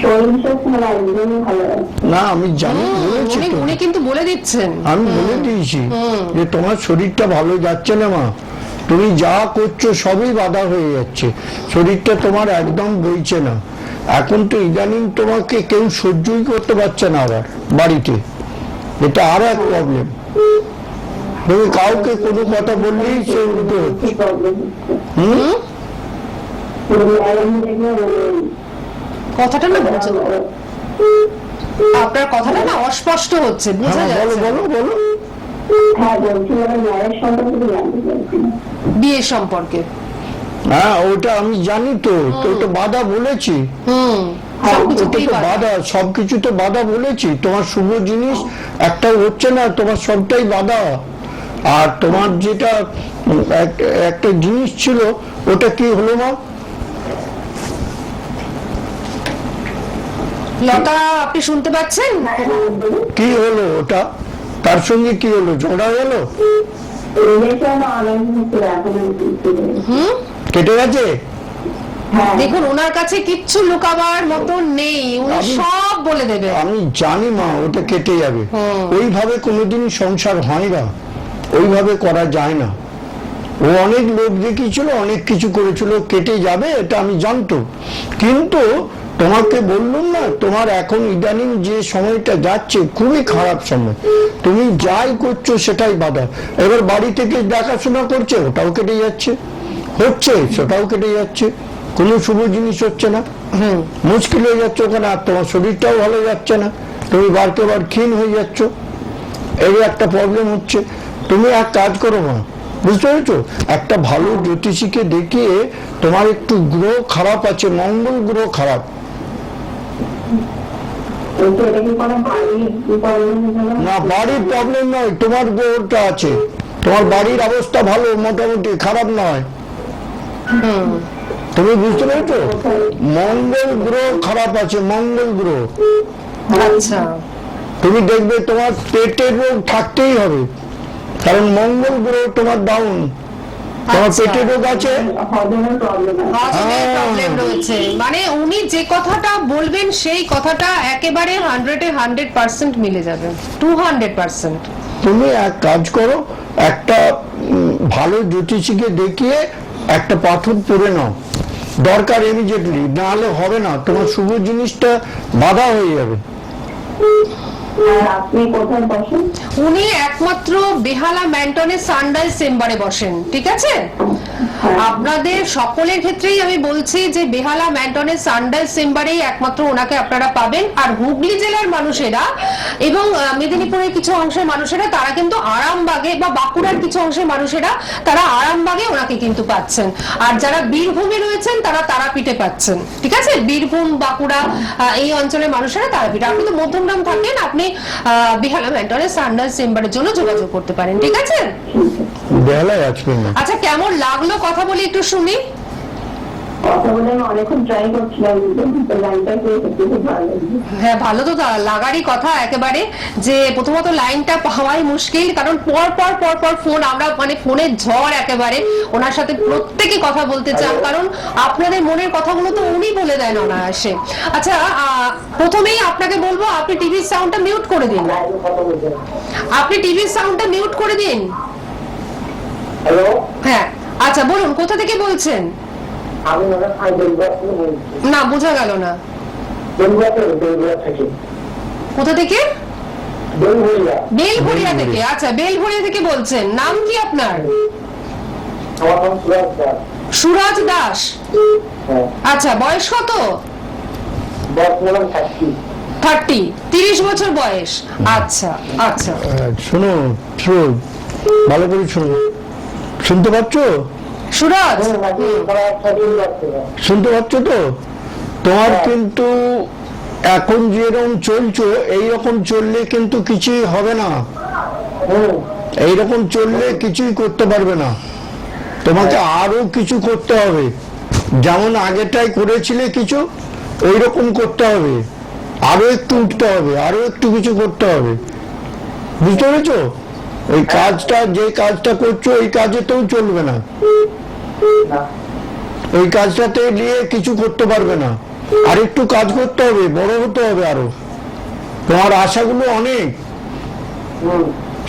শরীর স্বাস্থ্য আমার একদমই ভালো আছে। না আমি জানি, বলেছি উনি তো, উনি কিন্তু বলে দিচ্ছেন। আমি বলে দিয়েছি যে তোমার শরীরটা ভালো যাচ্ছে না মা, তুমি যা করছো সবই বাধা হয়ে যাচ্ছে, শরীরটা তোমার একদম বইছে না। এখন তো ইদানিং তোমাকে কেউ সহ্যই করতে পারছে না আবার বাড়িতে, এটা আরো এক প্রবলেম। তুমি কাউকে কোনো কথা বললেই সে উল্টো হচ্ছে। কি প্রবলেম হচ্ছে? হুম? কথাটা না বোঝা, আপনার কথাটা না অস্পষ্ট হচ্ছে, বোঝা হ্যাঁ বলো যাচ্ছে। বলো বলো। হ্যাঁ বলছি, আমার ম্যারেজ সম্পর্কে জানতে চাইছি। বিয়ে সম্পর্কে। হ্যাঁ ওটা আমি জানি তো, তো ওটা বাধা বলেছি। ওটা সবকিছুতেই তো বাধা। বাধা, সবকিছুতে বাধা বলেছি। তোমার শুভ জিনিস একটা হচ্ছে না, তোমার সবটাই বাধা। আর তোমার যেটা একটা জিনিস ছিল ওটা কি হলো মা? লতা, আপনি শুনতে পাচ্ছেন? কি হলো ওটা? তার সঙ্গে কি হলো? ঝগড়া হলো? রিলেশন অনেক হচ্ছে এখন। কেটে গেছে? হ্যাঁ দেখুন, ওনার কাছে কিচ্ছু লুকাবার মতো নেই, উনি সব বলে দেবে। আমি জানি মা, ওটা কেটে যাবে। ওইভাবে কোনোদিন সংসার হয় না, ওইভাবে করা যায় না। ও অনেক লোক দেখিয়েছিল, অনেক কিছু করেছিল, কেটে যাবে এটা আমি জানতো। কিন্তু তোমাকে বললুম না, তোমার এখন ইদানিং যে সময়টা যাচ্ছে খুবই খারাপ সময়, তুমি যাই করছো সেটাই বাধা। এবার বাড়ি থেকে দেখাশোনা করছে, ওটাও কেটে যাচ্ছে, হচ্ছে সেটাও কেটে যাচ্ছে, কোনো শুভ জিনিস হচ্ছে না, মুশকিল হয়ে যাচ্ছে ওখানে। আর তোমার শরীরটাও ভালো যাচ্ছে না, তুমি বারকে বার ক্ষীণ হয়ে যাচ্ছ, এই একটা প্রবলেম হচ্ছে। তুমি এক কাজ করো মা, বুঝতে পেরেছো, একটা ভালো জ্যোতিষীকে দেখিয়ে, তোমার একটু গ্রহ খারাপ আছে, মঙ্গল গ্রহ খারাপ। এটা কি কোনো বাড়ির প্রবলেম হলো? না বাড়ির প্রবলেম নয়, তোমার গ্রহটা আছে, তোমার বাড়ির অবস্থা ভালো, মোটামুটি খারাপ নয়। তুমি বুঝতে পেরেছো, মঙ্গল গ্রহ খারাপ আছে, মঙ্গল গ্রহ। আচ্ছা, তুমি দেখবে তোমার পেটের রোগ থাকতেই হবে, কারণ মঙ্গল গ্রহ তোমার ডাউন। তোমার আচ্ছা। পেটের রোগ আছে, হজমের প্রবলেম আছে। হজমের প্রবলেম রয়েছে, মানে উনি যে কথাটা বলবেন সেই কথাটা একেবারে 100% মিলে যাবে, 200%। তুমি এক কাজ করো, একটা ভালো জ্যোতিষীকে দেখিয়ে একটা পাথর পরে নাও, দরকার ইমিডিয়েটলি, নাহলে হবে না, তোমার শুভ জিনিসটা বাধা হয়ে যাবে। আর আপনি কোথায় বসেন? উনি একমাত্র বেহালা ম্যান্টনের সানরাইজ চেম্বারে বসেন, ঠিক আছে? আপনাদের সকলের ক্ষেত্রেই আমি বলছি যে বেহালা ম্যান্টনের সানরাইজ চেম্বারেই একমাত্র ওনাকে আপনারা পাবেন। আর হুগলি জেলার মানুষেরা এবং মেদিনীপুরের কিছু অংশের মানুষেরা তারা কিন্তু আরামবাগে, বা বাঁকুড়ার কিছু অংশের মানুষেরা তারা আরামবাগে ওনাকে কিন্তু পাচ্ছেন। আর যারা বীরভূমে রয়েছেন তারা তারাপীঠে পাচ্ছেন, ঠিক আছে? বীরভূম, বাঁকুড়া এই অঞ্চলের মানুষেরা তারাপীঠে। আপনি তো মধ্যমগ্রাম থাকেন, আপনি বেহালা ম্যান্টনের সানরাইজ চেম্বারের জন্য যোগাযোগ করতে পারেন, ঠিক আছে? বেহালায় আসবে না। আচ্ছা, কেমন লাগলো কথা বলে একটু শুনি? কথা বলে আমি অনেকক্ষণ ট্রাই করছিলাম, কিন্তু লাইনটা পেয়ে খুব ভালো লাগছে। হ্যাঁ, ভালো তো লাগারই কথা একেবারে, যে প্রথমত লাইনটা পাওয়াই মুশকিল, কারণ পর পর পর পর ফোন, আমরা মানে ফোনের ঝড় একেবারে। ওনার সাথে প্রত্যেকে কথা বলতে চান, কারণ আপনাদের মনের কথাগুলো তো উনি বলে দেন অনায়াসে। আচ্ছা, প্রথমেই আপনাকে বলবো, আপনি টিভির সাউন্ডটা মিউট করে দিন। আপনি টিভির সাউন্ডটা মিউট করে দিন। হ্যালো, হ্যাঁ, আচ্ছা বলুন, কোথা থেকে বলছেন? আমি বেলগুড়া থেকে বলছি। না, বোঝা গেল না। বেলগুড়া থেকে। কোথা থেকে? বেলঘড়িয়া। বেলঘড়িয়া থেকে। আচ্ছা, বেলঘড়িয়া থেকে বলছেন। নাম কি আপনার? আমার নাম সুরাজ দাস। সুরাজ দাস। হ্যাঁ, আচ্ছা, বয়স কত? বর্তমান 30। 30 বছর বয়স। আচ্ছা আচ্ছা। শোনো, ভালো করে শোনো, শুনতে পাচ্ছ? সুরাজ, শুনতে পাচ্ছ তো? তোমার কিন্তু এখন যেরকম চলছো, এইরকম চললে কিন্তু কিছুই হবে না, এইরকম চললে কিছুই করতে পারবে না। তোমাকে আরো কিছু করতে হবে, যেমন আগেটাই করেছিলে কিছু, ওইরকম করতে হবে, আরো একটু উঠতে হবে, আরো একটু কিছু করতে হবে, বুঝতে পেরেছো? ওই কাজটা, যে কাজটা করছো ওই কাজেতেও চলবে না, ওই কাজটাতে নিয়ে কিছু করতে পারবে না। আর একটু কাজ করতে হবে, বড় হতে হবে আরো। তোমার আশাগুলো অনেক,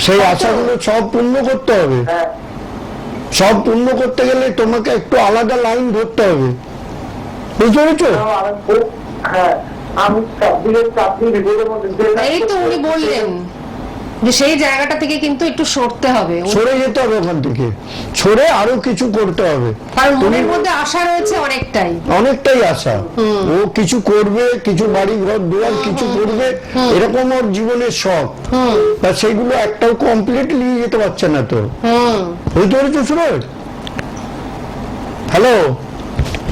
সেই আশাগুলো সব পূর্ণ করতে হবে। হ্যাঁ সব পূর্ণ করতে গেলে তোমাকে একটু আলাদা লাইন ধরতে হবে, বুঝতে পেরেছো? আমি খুব, হ্যাঁ আমি সবদিকে চাকরি বিপদের মধ্যে এই তো উনি বললেন যে সেই জায়গাটা থেকে কিন্তু একটু সরতে হবে, সরে যেতে হবে ওখান থেকে, সরে আরো কিছু করতে হবে। কারণ মনের মধ্যে আশা রয়েছে অনেকটাই। অনেকটাই আশা, ও কিছু করবে, কিছু বাড়ি ঘর দুয়ার কিছু করবে, এরকম ওর জীবনের শখ, তা সেইগুলো একটাও কমপ্লিটলি যেতে পারছে না। তো বুঝতে পেরেছো সুরজ? হ্যালো,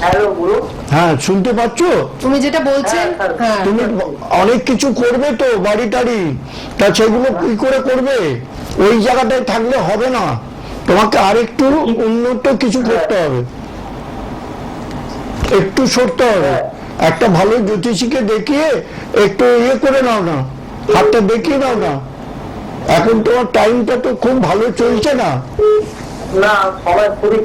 হ্যালো বলুন। হ্যাঁ শুনতে পাচ্ছ? তুমি যেটা বলছেন, হ্যাঁ তুমি অনেক কিছু করবে তো বাড়ি টাড়ি, তা সেগুলো কি করে করবে? ওই জায়গাটায় থাকলে হবে না, তোমাকে আরেকটু উন্নত কিছু করতে হবে, একটু সরতে হবে। একটা ভালো জ্যোতিষীকে দেখিয়ে একটু ইয়ে করে নাও না, হাতটা দেখিয়ে নাও না। এখন তোমার টাইমটা তো খুব ভালো চলছে না। না সবাই খুবই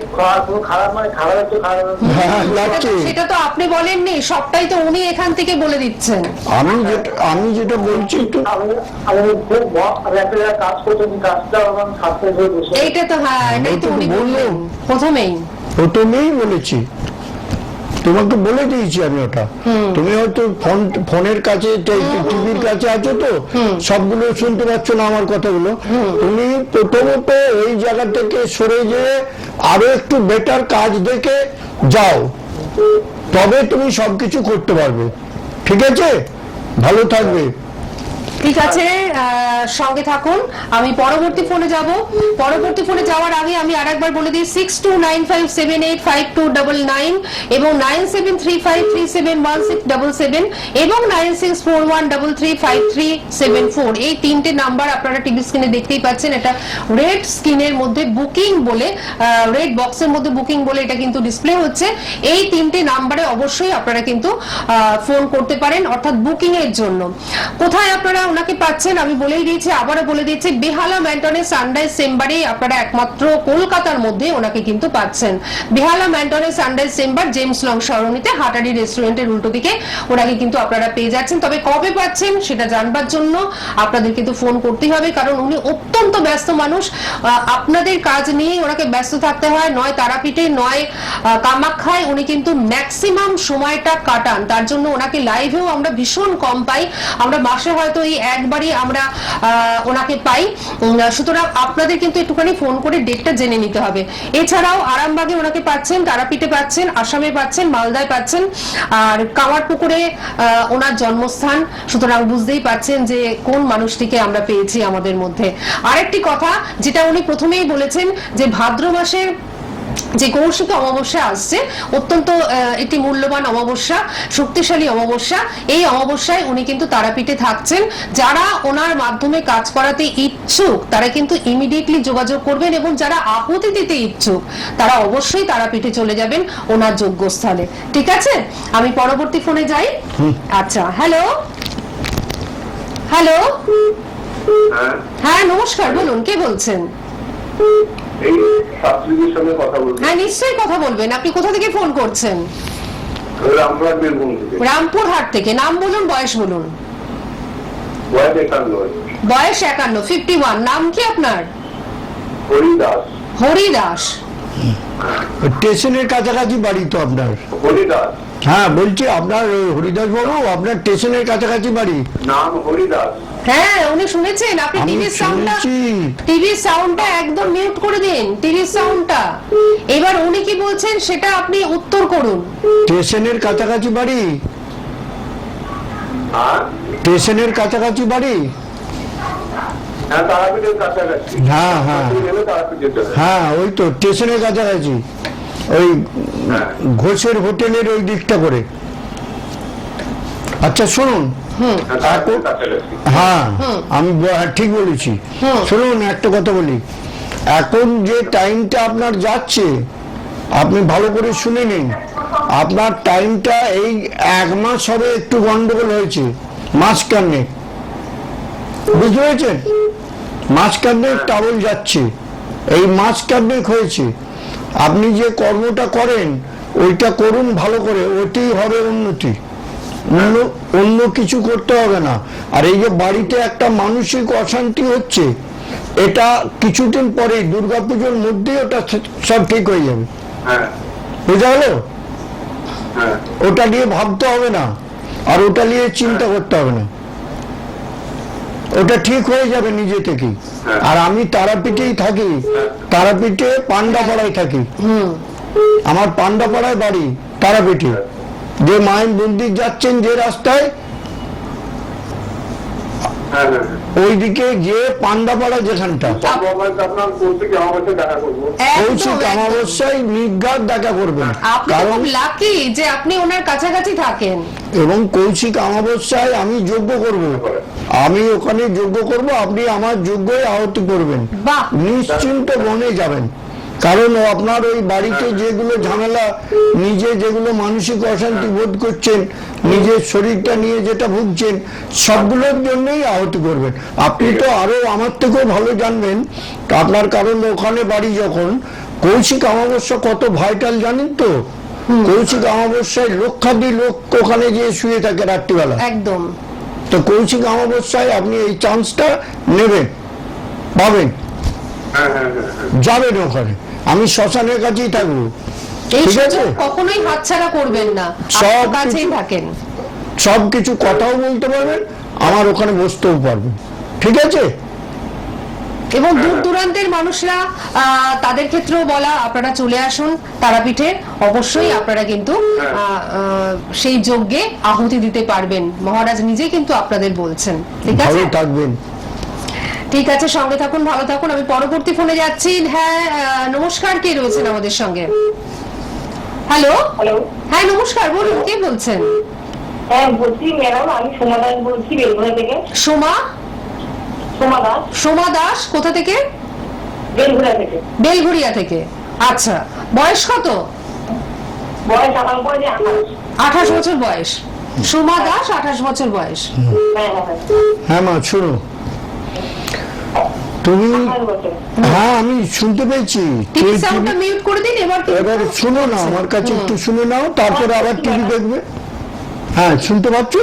খারাপ, মানে খারাপ একটু খারাপ। হ্যাঁ লাগছে। সেটা তো আপনি বলেননি, সবটাই তো উনি এখান থেকে বলে দিচ্ছেন। আমি যেটা বলছি একটু, আমি খুব আমি একটা জায়গায় কাজ করছি, কাজটা আমার সাথে বসে। এইটা তো হ্যাঁ, এটাই তো উনি বললেন প্রথমেই। প্রথমেই বলেছি, তোমাকে বলে দিয়েছি আমি ওটা। তুমি হয়তো ফোনের কাছে টিভির কাছে আছো তো সবগুলো শুনতে পাচ্ছ না আমার কথাগুলো। তুমি প্রথমত এই জায়গা থেকে সরে যেয়ে আরো একটু বেটার কাজ দেখে যাও, তবে তুমি সবকিছু করতে পারবে। ঠিক আছে, ভালো থাকবে। ঠিক আছে, সঙ্গে থাকুন, আমি পরবর্তী ফোনে যাব। পরবর্তী ফোনে যাওয়ার আগে আমি আরেকবার বলে দিই 6295785299 এবং 9735371677 এবং 9641335374, এই তিনটে নাম্বার আপনারা টিভি স্ক্রিনে দেখতেই পাচ্ছেন। এটা রেড স্ক্রিনের মধ্যে বুকিং বলে, রেড বক্সের মধ্যে বুকিং বলে এটা কিন্তু ডিসপ্লে হচ্ছে। এই তিনটে নাম্বারে অবশ্যই আপনারা কিন্তু ফোন করতে পারেন, অর্থাৎ বুকিং এর জন্য। কোথায় আপনারা ওনাকে পাচ্ছেন আমি বলেই দিয়েছি, আবারও বলে দিয়েছি, বেহালা ম্যান্টনের সানরাইজ চেম্বারে আপনারা একমাত্র কলকাতার মধ্যে ওনাকে কিন্তু পাচ্ছেন। বেহালা ম্যান্টনের সানরাইজ চেম্বার, জেমস লং সরণিতে, হাটারি রেস্টুরেন্টের উল্টো দিকে ওনাকে কিন্তু আপনারা পেয়ে যাচ্ছেন। তবে কবে পাচ্ছেন সেটা জানবার জন্য আপনাদের কিন্তু ফোন করতেই হবে, কারণ উনি অত্যন্ত ব্যস্ত মানুষ। আপনাদের কাজ নিয়ে ওনাকে ব্যস্ত থাকতে হয়, নয় তারাপীঠে নয় কামাখ্যায় উনি কিন্তু ম্যাক্সিমাম সময়টা কাটান। তার জন্য ওনাকে লাইভেও আমরা ভীষণ কম পাই, আমরা মাসে হয়তো এই একবারই আমরা ওনাকে পাই। সুতরাং আপনাদের কিন্তু একটুখানি ফোন করে ডেটটা জেনে নিতে হবে। এছাড়াও আরামবাগে ওনাকে পাচ্ছেন, তারাপীঠে পাচ্ছেন, আসামে পাচ্ছেন, মালদায় পাচ্ছেন, আর কামারপুকুরে ওনার জন্মস্থান। সুতরাং বুঝতেই পাচ্ছেন যে কোন মানুষটিকে আমরা পেয়েছি আমাদের মধ্যে। আরেকটি কথা যেটা উনি প্রথমেই বলেছেন যে ভাদ্র মাসের যে কৌশিকী অমাবস্যা আসছে, অত্যন্ত একটি মূল্যবান অমাবস্যা, শক্তিশালী অমাবস্যা। এই অমাবস্যায় উনি কিন্তু তারাপীঠে থাকছেন। যারা ওনার মাধ্যমে কাজ করাতে ইচ্ছুক তারা কিন্তু ইমিডিয়েটলি যোগাযোগ করবেন, এবং যারা আহুতি দিতে ইচ্ছুক তারা অবশ্যই তারাপীঠে চলে যাবেন ওনার যজ্ঞস্থলে। ঠিক আছে, আমি পরবর্তী ফোনে যাই। আচ্ছা, হ্যালো হ্যালো, হ্যাঁ নমস্কার, বলুন কে বলছেন? এই ছাত্রীদের সঙ্গে কথা বলবো। হ্যাঁ নিশ্চয়ই কথা বলবেন। আপনি কোথা থেকে ফোন করছেন? রামপুরহাট বীরভূম থেকে। রামপুরহাট থেকে। নাম বলুন, বয়স বলুন। বয়স 51। বয়স 51, 51। নাম কি আপনার? হরিদাস। হরিদাস। স্টেশনের কাছাকাছি বাড়ি তো আপনার? হরিদাস। হ্যাঁ বলছি, আপনার হরিদাস বাবু আপনার স্টেশনের কাছাকাছি বাড়ি? নাম হরিদাস। হ্যাঁ উনি শুনেছেন। আপনি আমি টিভির সাউন্ডটা একদম মিউট করে দিন, টিভির সাউন্ডটা। এবার উনি কি বলছেন সেটা আপনি উত্তর করুন। স্টেশনের কাছাকাছি বাড়ি? হ্যাঁ স্টেশনের কাছাকাছি বাড়ি? হ্যাঁ তারাপীঠের কাছাকাছি। হ্যাঁ হ্যাঁ তারাপীঠ যেতে হবে। হ্যাঁ, ওই তো স্টেশনের কাছাকাছি, ওই ঘোষের হোটেলের ওই দিকটা করে। আচ্ছা শুনুন, তারাপীঠের কাছাকাছি। হ্যাঁ আমি ঠিক বলেছি। শুনুন একটা কথা বলি, এখন যে টাইমটা আপনার যাচ্ছে আপনি ভালো করে শুনে নিন। আপনার টাইমটা এই 1 মাস হবে একটু গন্ডগোল হয়েছে, মাঝখানে, বুঝতে পেরেছেন? মাঝখানে টাবল যাচ্ছে, এই মাঝখানে হয়েছে। আপনি যে কর্মটা করেন ওইটা করুন ভালো করে, ওইটাই হবে উন্নতি। অন্য কিছু করতে হবে না। আর এই যে বাড়িতে একটা মানসিক অশান্তি হচ্ছে, এটা কিছুদিন পরে দুর্গাপুজোর মধ্যেই ওটা সব ঠিক হয়ে যাবে। হ্যাঁ বুঝা গেল? হ্যাঁ ওটা নিয়ে ভাবতে হবে না, আর ওটা নিয়ে চিন্তা করতে হবে না, ওটা ঠিক হয়ে যাবে নিজে থেকেই। আর আমি তারাপীঠেই থাকি, তারাপীঠে পান্ডাপাড়ায় থাকি। আমার পান্ডাপাড়ায় বাড়ি, তারাপীঠে। যে মায়ের মন্দির যাচ্ছেন যে রাস্তায়, হ্যাঁ হ্যাঁ ওইদিকে যে পান্ডাপাড়া যেখানটা, আপনার কৌশিক আমাকে দেখা করবো। কৌশিক অমাবস্যায় নির্ঘাত দেখা করবেন। আপনি তো কারণ খুব লাকি যে আপনি ওনার কাছাকাছি থাকেন। এবং কৌশিক অমাবস্যায় আমি যজ্ঞ করব, আমি ওখানে যজ্ঞ করব, আপনি আমার যজ্ঞে আহতি করবেন, বাহ। নিশ্চিন্ত মনে যাবেন। কারণ আপনার ওই বাড়িতে যেগুলো ঝামেলা, নিজে যেগুলো মানসিক অশান্তি বোধ করছেন, নিজের শরীরটা নিয়ে যেটা ভুগছেন, সবগুলোর জন্যই আহতি করবেন। আপনি তো আরো আমার থেকেও ভালো জানবেন আপনার, কারণ ওখানে বাড়ি যখন। কৌশিক অমাবস্যা কত ভাইটাল জানেন তো? কৌশিক অমাবস্যায় লক্ষাধি লোক ওখানে গিয়ে শুয়ে থাকে রাত্রিবেলা। একদম। তো কৌশিক অমাবস্যায় আপনি এই চান্সটা নেবেন, পাবেন, হ্যাঁ হ্যাঁ হ্যাঁ যাবেন ওখানে। আমি শ্মশানের কাছেই থাকবো, এই ঠিক আছে? সুযোগ কখনোই হাতছাড়া করবেন না, সব আপনার কাছেই কিছু- থাকেন। সবকিছু কথাও বলতে পারবেন, আমার ওখানে বসতেও পারবেন, ঠিক আছে? এবং দূর দূরান্তের মানুষরা তাদের ক্ষেত্রেও বলা, আপনারা চলে আসুন তারাপীঠে, অবশ্যই আপনারা কিন্তু সেই যজ্ঞে আহুতি দিতে পারবেন। মহারাজ নিজে কিন্তু আপনাদের বলছেন, ঠিক আছে? ভালো থাকবেন। ঠিক আছে, সঙ্গে থাকুন, ভালো থাকুন। আমি পরবর্তী ফোনে যাচ্ছি। হ্যাঁ, নমস্কার, কে রয়েছেন আমাদের সঙ্গে? হ্যালো। হ্যালো, হ্যাঁ নমস্কার, বলুন, কে বলছেন? হ্যাঁ বলছি ম্যাডাম, আমি সোমা দাস বলছি বেলঘড়িয়া থেকে। সোমা? সোমা দাস, সোমা দাস কোথা থেকে? বেলঘড়িয়া থেকে। বেলঘড়িয়া থেকে। আচ্ছা, বয়স কত? বয়স আমার বয়স 28। 28 বছর বয়স। সোমা দাস, 28 বছর বয়স। হ্যাঁ হ্যাঁ হ্যাঁ, হ্যাঁ মা, শুনো, তুমি, 28 বছর। হ্যাঁ আমি শুনতে পেয়েছি। টিভি সাউন্ডটা মিউট করে দিন এবার। এবার শুনো না, আমার কাছে একটু শুনে নাও, তারপরে আবার টিভি দেখবে। হ্যাঁ, শুনতে পাচ্ছ?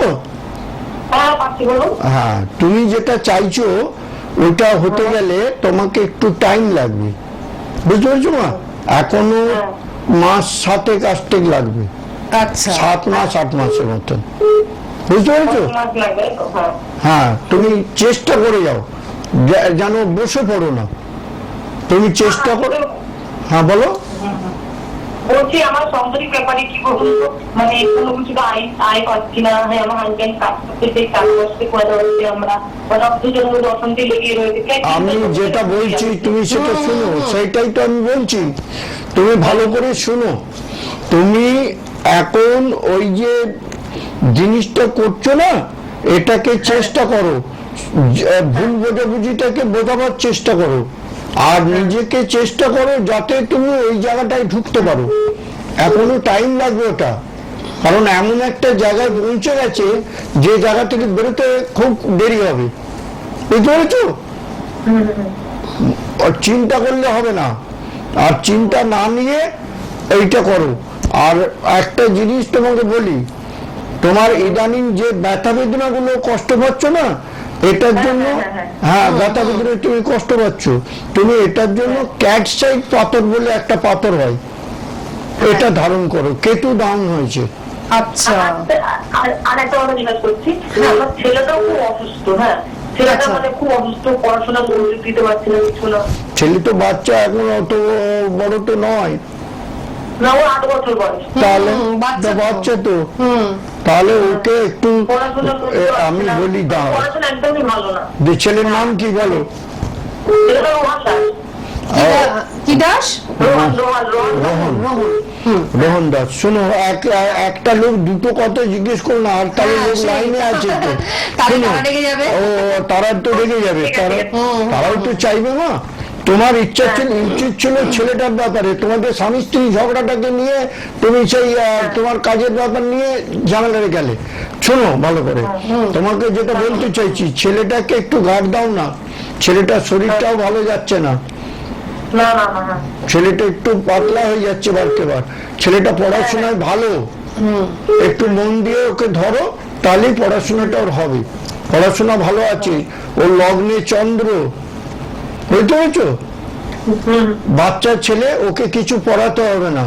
হ্যাঁ পাচ্ছি, বলুন। হ্যাঁ, তুমি যেটা চাইছো ওটা হতে গেলে তোমাকে একটু টাইম লাগবে, বুঝতে পারছো মা? এখনো মাস 7 8 লাগবে, আচ্ছা, 7 মাস 8 মাসের মতন, বুঝতে পেরেছো? 5 মাস লাগবে তো, হ্যাঁ। হ্যাঁ, তুমি চেষ্টা করে যাও, যেন বসে পড়ো না, তুমি চেষ্টা করো। হ্যাঁ বলো। বলছি আমার সাংসারিক ব্যাপারে কি বলুন তো, মানে কোনো কিছু আয় পাচ্ছি না। হ্যাঁ, আমার হাজবেন্ড কাজ করতে, কাজ করতে করে হচ্ছে, আমরা দুজনের মধ্যে অশান্তি লেগে রয়েছে। আমি যেটা বলছি তুমি সেটা শুনো, সেইটাই তো আমি বলছি, তুমি ভালো করে শুনো। তুমি এখন ওই যে জিনিসটা করছো না, এটাকে চেষ্টা করো, ভুল বোঝাবুঝিটাকে বোঝাবার চেষ্টা করো, আর নিজেকে চেষ্টা করো যাতে তুমি ওই জায়গাটায় ঢুকতে পারো। এখনো টাইম লাগবে ওটা, কারণ এমন একটা জায়গায় পৌঁছে গেছে যে জায়গা থেকে বেরোতে খুব দেরি হবে, বুঝতে পেরেছো? চিন্তা করলে হবে না, আর চিন্তা না নিয়ে এইটা করো। আর একটা জিনিস তোমাকে বলি, তোমার ইদানিং যে ব্যথা বেদনা গুলো কষ্ট পাচ্ছ না, এটার জন্য, হ্যাঁ ব্যথা বেদনা তুমি কষ্ট পাচ্ছ, তুমি এটার জন্য ক্যাটসাইট পাথর বলে একটা পাথর হয়, এটা ধারণ করো। কেতু ডাউন হয়েছে। আচ্ছা, আর একটা কথা জিজ্ঞাসা করছি, আমার ছেলেটাও খুব অসুস্থ। হ্যাঁ, ছেলেটা মানে খুব অসুস্থ, পড়াশোনা মনোযোগ দিতে পারছে না, কিছু না। ছেলে তো বাচ্চা, এখন অত বড় তো নয়, না ও 8 বছর বয়স। তাহলে বাচ্চা তো। বাচ্চা তো, তাহলে ওকে একটু পড়াশোনা আমি বলি দাও। পড়াশোনা একদমই ভালো না। যে ছেলের নাম কি বলো? ছেলেটা রোহান দাস। কি দাস? রোহান রোহান রোহান রোহন, রোহন। রোহন দাস। শোনো, একটা লোক দুটো কথা জিজ্ঞেস করো না, আর তাহলে হ্যাঁ, লোক সেই। লাইনে আছে তো। তাহলে শোনো, তারা রেগে যাবে। ও তারা তো রেগে যাবে, তারাও তো চাইবে না। তোমার ইচ্ছা ছিল, উচিত ছিল ছেলেটার ব্যাপারে, তোমাদের স্বামী স্ত্রী ঝগড়াটাকে নিয়ে তুমি সেই তোমার কাজের ব্যাপার নিয়ে ঝামেলায় গেলে। শোনো ভালো করে, তোমাকে যেটা বলতে চাইছি, ছেলেটাকে একটু গার্ড দাও না, ছেলেটার শরীরটাও ভালো যাচ্ছে না, না না না না। ছেলেটা একটু পাতলা হয়ে যাচ্ছে বারবার, ছেলেটা পড়াশোনায় ভালো, একটু মন দিয়ে ওকে ধরো, তাহলেই পড়াশোনাটা ওর হবে। পড়াশোনা ভালো আছে, ওর লগ্নে চন্দ্র, বুঝতে পেরেছো? বাচ্চা ছেলে, ওকে কিছু পড়াতে হবে না।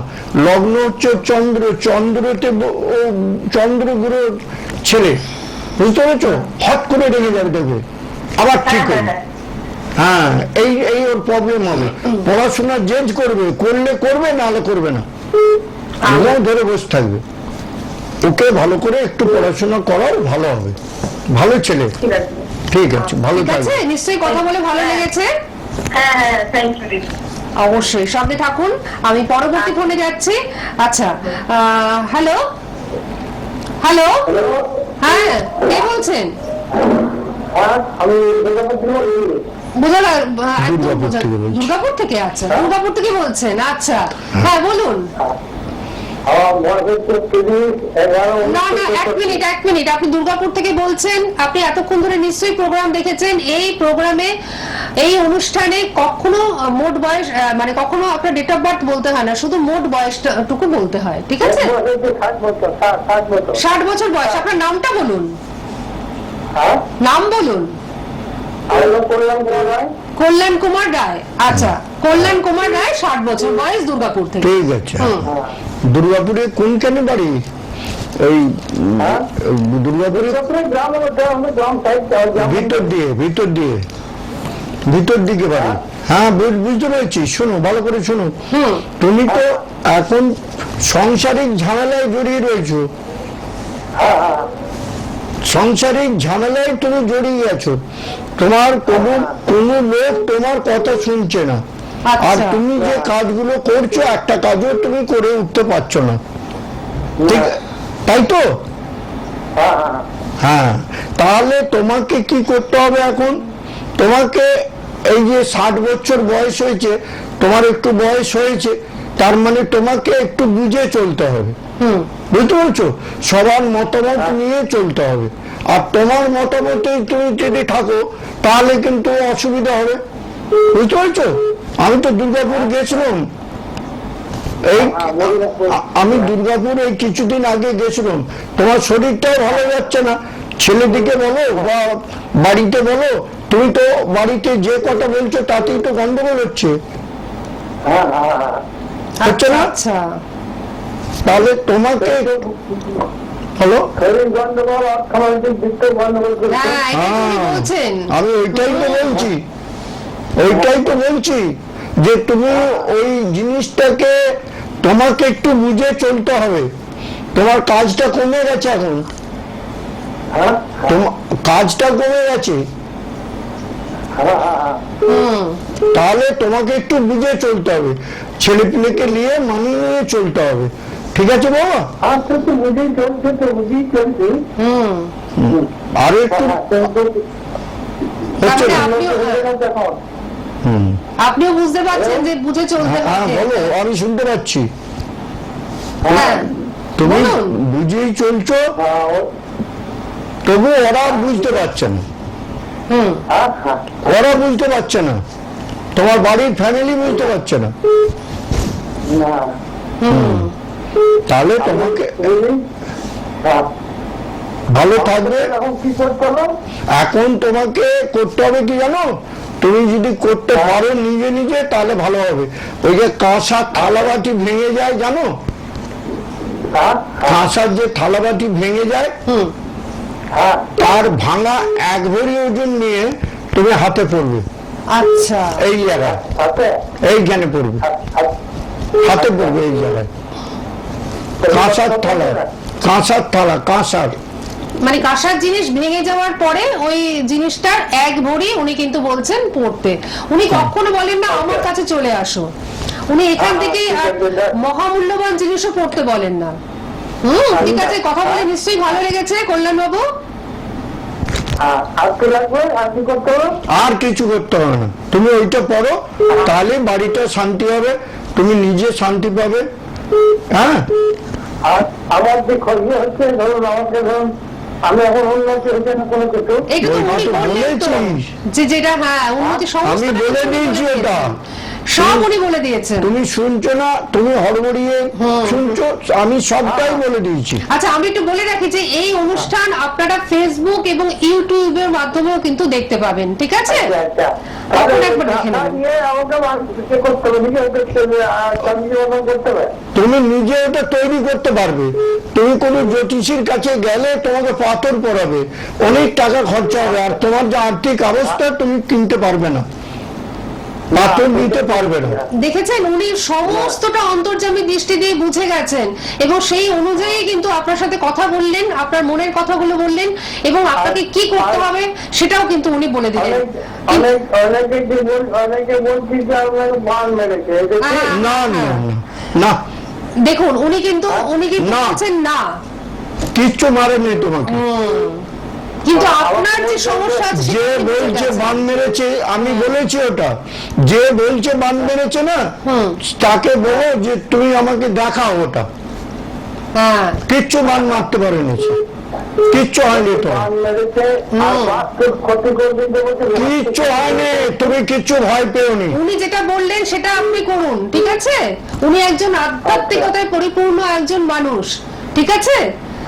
লগ্ন হচ্ছে চন্দ্র, চন্দ্রতে ও চন্দ্রগুরু ছেলে, বুঝতে পেরেছো? হট করে রেখে যাবে দেখবে, আবার ঠিক হবে। হ্যাঁ, এই ওর প্রবলেম হবে। পড়াশোনা জেজ করবে, করলে করবে, নাহলে করবে না, আমিও ধরে বসে থাকবে। ওকে ভালো করে একটু পড়াশোনা করাও, ভালো হবে। ভালো ছেলে, ঠিক আছে। ঠিক আছে, ভালো ঠিক আছে, থাকবে। নিশ্চয়ই কথা বলে ভালো লেগেছে। হ্যাঁ হ্যাঁ, থ্যাংক ইউ দিদি। অবশ্যই সঙ্গে থাকুন, আমি পরবর্তী ফোনে যাচ্ছি। আচ্ছা, হ্যালো হ্যালো, হ্যাঁ কে বলছেন? আমি দুর্গাপুর থেকে বলছি। একদম দুর্গাপুর থেকে বলছি। দুর্গাপুর থেকে? আচ্ছা, দুর্গাপুর থেকে বলছেন, আচ্ছা হ্যাঁ বলুন। আমার বয়স হচ্ছে 11। না না, এক মিনিট, আপনি দুর্গাপুর থেকে বলছেন, আপনি এতক্ষণ ধরে নিশ্চয়ই প্রোগ্রাম দেখেছেন। এই প্রোগ্রামে, এই অনুষ্ঠানে কখনো মোট বয়স মানে কখনো আপনার ডেট অফ বার্থ বলতে হয় না, শুধু মোট বয়সটুকু বলতে হয়, ঠিক আছে? 60 বছর, 60 বছর। 60 বছর বয়স। আপনার নামটা বলুন, হ্যাঁ, নাম বলুন। আমি করলাম কোথায়? কল্যাণ কুমার রায়। আচ্ছা, কল্যাণ কুমার রায়, 60 বছর বয়স, দুর্গাপুর থেকে। ঠিক আছে। হুম। দুর্গাপুরে কোনখানে বাড়ি? এই দুর্গাপুরে গ্রাম, গ্রাম সাইড, ভিতর দিকে বাড়ি। হ্যাঁ, বুঝতে পেরেছি। শোনো, ভালো করে শোনো। হুম। তুমি তো এখন সাংসারিক ঝামেলায় জড়িয়ে রয়েছো, সাংসারিক ঝামেলায় তুমি জড়িয়ে আছো। তোমার কোনো লোক তোমার কথা শুনছে না, আর আচ্ছা। তুমি যে কাজগুলো করছো, একটা কাজও তুমি করে উঠতে পারছো না, ঠিক তাই তো? হ্যাঁ, তাহলে তোমাকে কি করতে হবে এখন? তোমাকে এই যে 60 বছর বয়স হয়েছে, তোমার একটু বয়স হয়েছে, তার মানে তোমাকে একটু বুঝে চলতে হবে, বুঝতে পারছো? সবার মতামত নিয়ে চলতে হবে। আর তোমার মতামতে তুমি যদি থাকো, তাহলে কিন্তু অসুবিধা হবে, বুঝতে পারছো? আমি তো দুর্গাপুর গেছিলাম, আমি দুর্গাপুর এই কিছুদিন আগে গেছিলাম। তোমার শরীরটাও ভালো যাচ্ছে না, ছেলেদিকে বলো বা বাড়িতে বলো, তুমি তো বাড়িতে যে কথা বলছো তাতেই তো গন্ডগোল হচ্ছে, হচ্ছে না? আচ্ছা, তাহলে তোমাকে হলো, শরীর গন্ডগোল, অর্থনৈতিক দিক থেকে গন্ডগোল করছে। হ্যাঁ, এটাই তো উনি বলছেন। আমি ওইটাই তো বলছি যে তুমি ওই জিনিসটাকে, তোমাকে একটু বুঝে চলতে হবে। তোমার কাজটা কমে গেছে এখন, তোমার কাজটা কমে গেছে, তাহলে তোমাকে একটু বুঝে চলতে হবে, ছেলেপিলেকে নিয়ে মানিয়ে নিয়ে চলতে হবে, ঠিক আছে বাবা? আচ্ছা, তো বুঝেই চলছে, তো বুঝেই চলছে। আরো একটু হচ্ছে না? আপনিও বুঝতে পারছেন যে বুঝে চলতে হ্যাঁ, হবে। বলো, আমি শুনতে পাচ্ছি। হ্যাঁ, তুমি বলুন। বুঝেই চলছো, তবু ওরা বুঝতে পারছে না, ওরা বুঝতে পারছে না, তোমার বাড়ির ফ্যামিলি বুঝতে পারছে না। তাহলে তোমাকে ভালো থাকবে। এখন কি করতে হবে? এখন তোমাকে করতে হবে কি জানো? তুমি যদি করতে পারো নিজে নিজে, তাহলে ভালো হবে। ওই যে কাঁসার থালাবাটি ভেঙে যায়, জানো? কাঁসার যে থালাবাটি ভেঙে যায়, তার ভাঙা 1 ভরি ওজন নিয়ে তুমি হাতে পড়বে, আচ্ছা, এই জায়গায়, এইখানে পড়বে, হাতে পড়বে এই জায়গায়। কাঁসার থালা, কাঁসার মানে কাঁসার জিনিস ভেঙে যাওয়ার পরে ওই জিনিসটার 1 ভরি উনি কিন্তু বলছেন পড়তে। উনি কখনো বলেন না আমার কাছে চলে আসো, উনি এখান থেকে আর মহামূল্যবান জিনিসও পড়তে বলেন না। ঠিক আছে, কথা বলে নিশ্চয়ই ভালো লেগেছে কল্যাণ বাবু। আর কিছু করতে হবে না, তুমি ওইটা পড়ো, তাহলে বাড়িটা শান্তি হবে, তুমি নিজে শান্তি পাবে। হ্যাঁ, আমার যে ক্ষতি হচ্ছে, ধরুন আমাকে, ধরুন আমি এখন উন্নতি হচ্ছে না কোনো কিছু। এটা তো উনি বললেন তো, যে যেটা, হ্যাঁ, উন্নতি সমস্ত আমি বলে দিয়েছি এটা। সব উনি বলে দিয়েছেন। তুমি শুনছো না, তুমি হড়বড়িয়ে শুনছো, আমি সবটাই বলে দিয়েছি। আচ্ছা, আমি একটু বলে রাখি যে এই অনুষ্ঠান আপনারা ফেসবুক এবং ইউটিউবের মাধ্যমেও কিন্তু দেখতে পাবেন, ঠিক আছে? আচ্ছা তখন একবার দেখে নেবেন। আমাকে করতে হবে, নিজে করতে হবে। তুমি নিজে ওটা তৈরি করতে পারবে। তুমি কোনো জ্যোতিষীর কাছে গেলে তোমাকে পাথর পরাবে, অনেক টাকা খরচা হবে, আর তোমার যে আর্থিক অবস্থা তুমি কিনতে পারবে না, পাথর নিতে পারবে না। দেখেছেন, উনি সমস্তটা অন্তর্যামী দৃষ্টি দিয়ে বুঝে গেছেন এবং সেই অনুযায়ী কিন্তু আপনার সাথে কথা বললেন, আপনার মনের কথাগুলো বললেন এবং আপনাকে কি করতে হবে সেটাও কিন্তু উনি বলে দিলেন। অনেকে বলছি যে আপনাকে বান মেরেছে, না না না না, দেখুন উনি কিন্তু না। বলছেন না, কিচ্ছু মারেনি তোমাকে। কিন্তু আপনার যে সমস্যা আছে যে সেটা কিন্তু বলছে ঠিক আছে। বান মেরেছে, আমি বলেছি ওটা, যে বলছে বান মেরেছে না, হুম। তাকে বলো যে তুমি আমাকে দেখাও ওটা। হ্যাঁ, কিচ্ছু বান মারতে পারেনি, কিচ্ছু হয়নি তো, বান মেরেছে আর বাস্তব ক্ষতি করবে বলছে। কিচ্ছু হয়নি, তুমি কিচ্ছু ভয় পেওনি। উনি যেটা বললেন সেটা আপনি করুন, ঠিক আছে? উনি একজন আধ্যাত্মিকতায় পরিপূর্ণ একজন মানুষ, ঠিক আছে?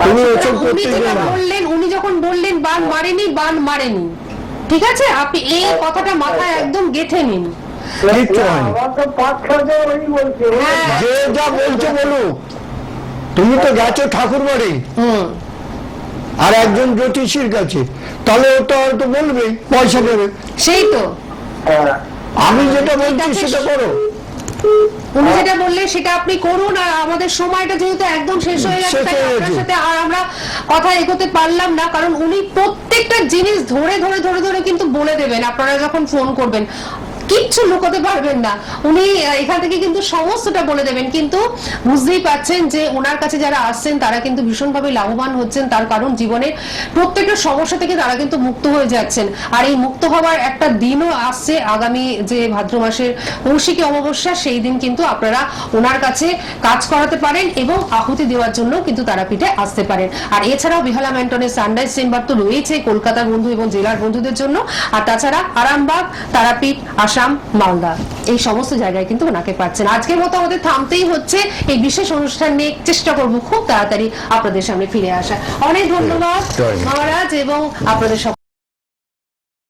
তুমি সুতরাং ওসব করতে উনি যেটা যাও না। বললেন, উনি যখন বললেন বান মারেনি, ঠিক আছে? আপনি এই কথাটা মাথায় একদম গেঁথে নিন। কিচ্ছু হয়নি। আমার তো 5-6 জন ওই বলছে। হ্যাঁ। যে যা বলছে বলুক, তুমি তো গেছো ঠাকুর বাড়ি হুম। আর একজন জ্যোতিষীর কাছে, তাহলে ও তো হয়তো বলবেই, পয়সা দেবে। সেই তো হ্যাঁ। আমি যেটা বলছি সেটা করো। উনি যেটা বললেন সেটা আপনি করুন। আর আমাদের সময়টা যেহেতু একদম শেষ হয়ে গেছে, শেষ তাই হয়ে আপনার গেছে। সাথে আর আমরা কথা এগোতে পারলাম না, কারণ উনি প্রত্যেকটা জিনিস ধরে ধরে ধরে ধরে কিন্তু বলে দেবেন আপনারা যখন ফোন করবেন। কিচ্ছু লুকোতে পারবেন না, উনি এখান থেকে কিন্তু সমস্তটা বলে দেবেন। কিন্তু বুঝতেই পাচ্ছেন যে ওনার কাছে যারা আসছেন তারা কিন্তু ভীষণভাবে লাভবান হচ্ছেন, তার কারণ জীবনের প্রত্যেকটা সমস্যা থেকে তারা কিন্তু মুক্ত হয়ে যাচ্ছেন। আর এই মুক্ত হওয়ার একটা দিনও আসছে, আগামী যে ভাদ্র মাসের কৌশিকী অমাবস্যা, সেই দিন কিন্তু আপনারা ওনার কাছে কাজ করাতে পারেন এবং আহুতি দেওয়ার জন্য কিন্তু তারাপীঠে আসতে পারেন। আর এছাড়াও বেহালা ম্যান্টনের সানরাইজ চেম্বার তো রয়েছে কলকাতার বন্ধু এবং জেলার বন্ধুদের জন্য। আর তাছাড়া আরামবাগ, তারাপীঠ, আসাম, মালদা, এই সমস্ত জায়গায় কিন্তু ওনাকে পাচ্ছেন। আজকের মতো আমাদের থামতেই হচ্ছে। এই বিশেষ অনুষ্ঠান নিয়ে চেষ্টা করব খুব তাড়াতাড়ি আপনাদের সামনে ফিরে আসা। অনেক ধন্যবাদ জয় মা। মহারাজ এবং আপনাদের সব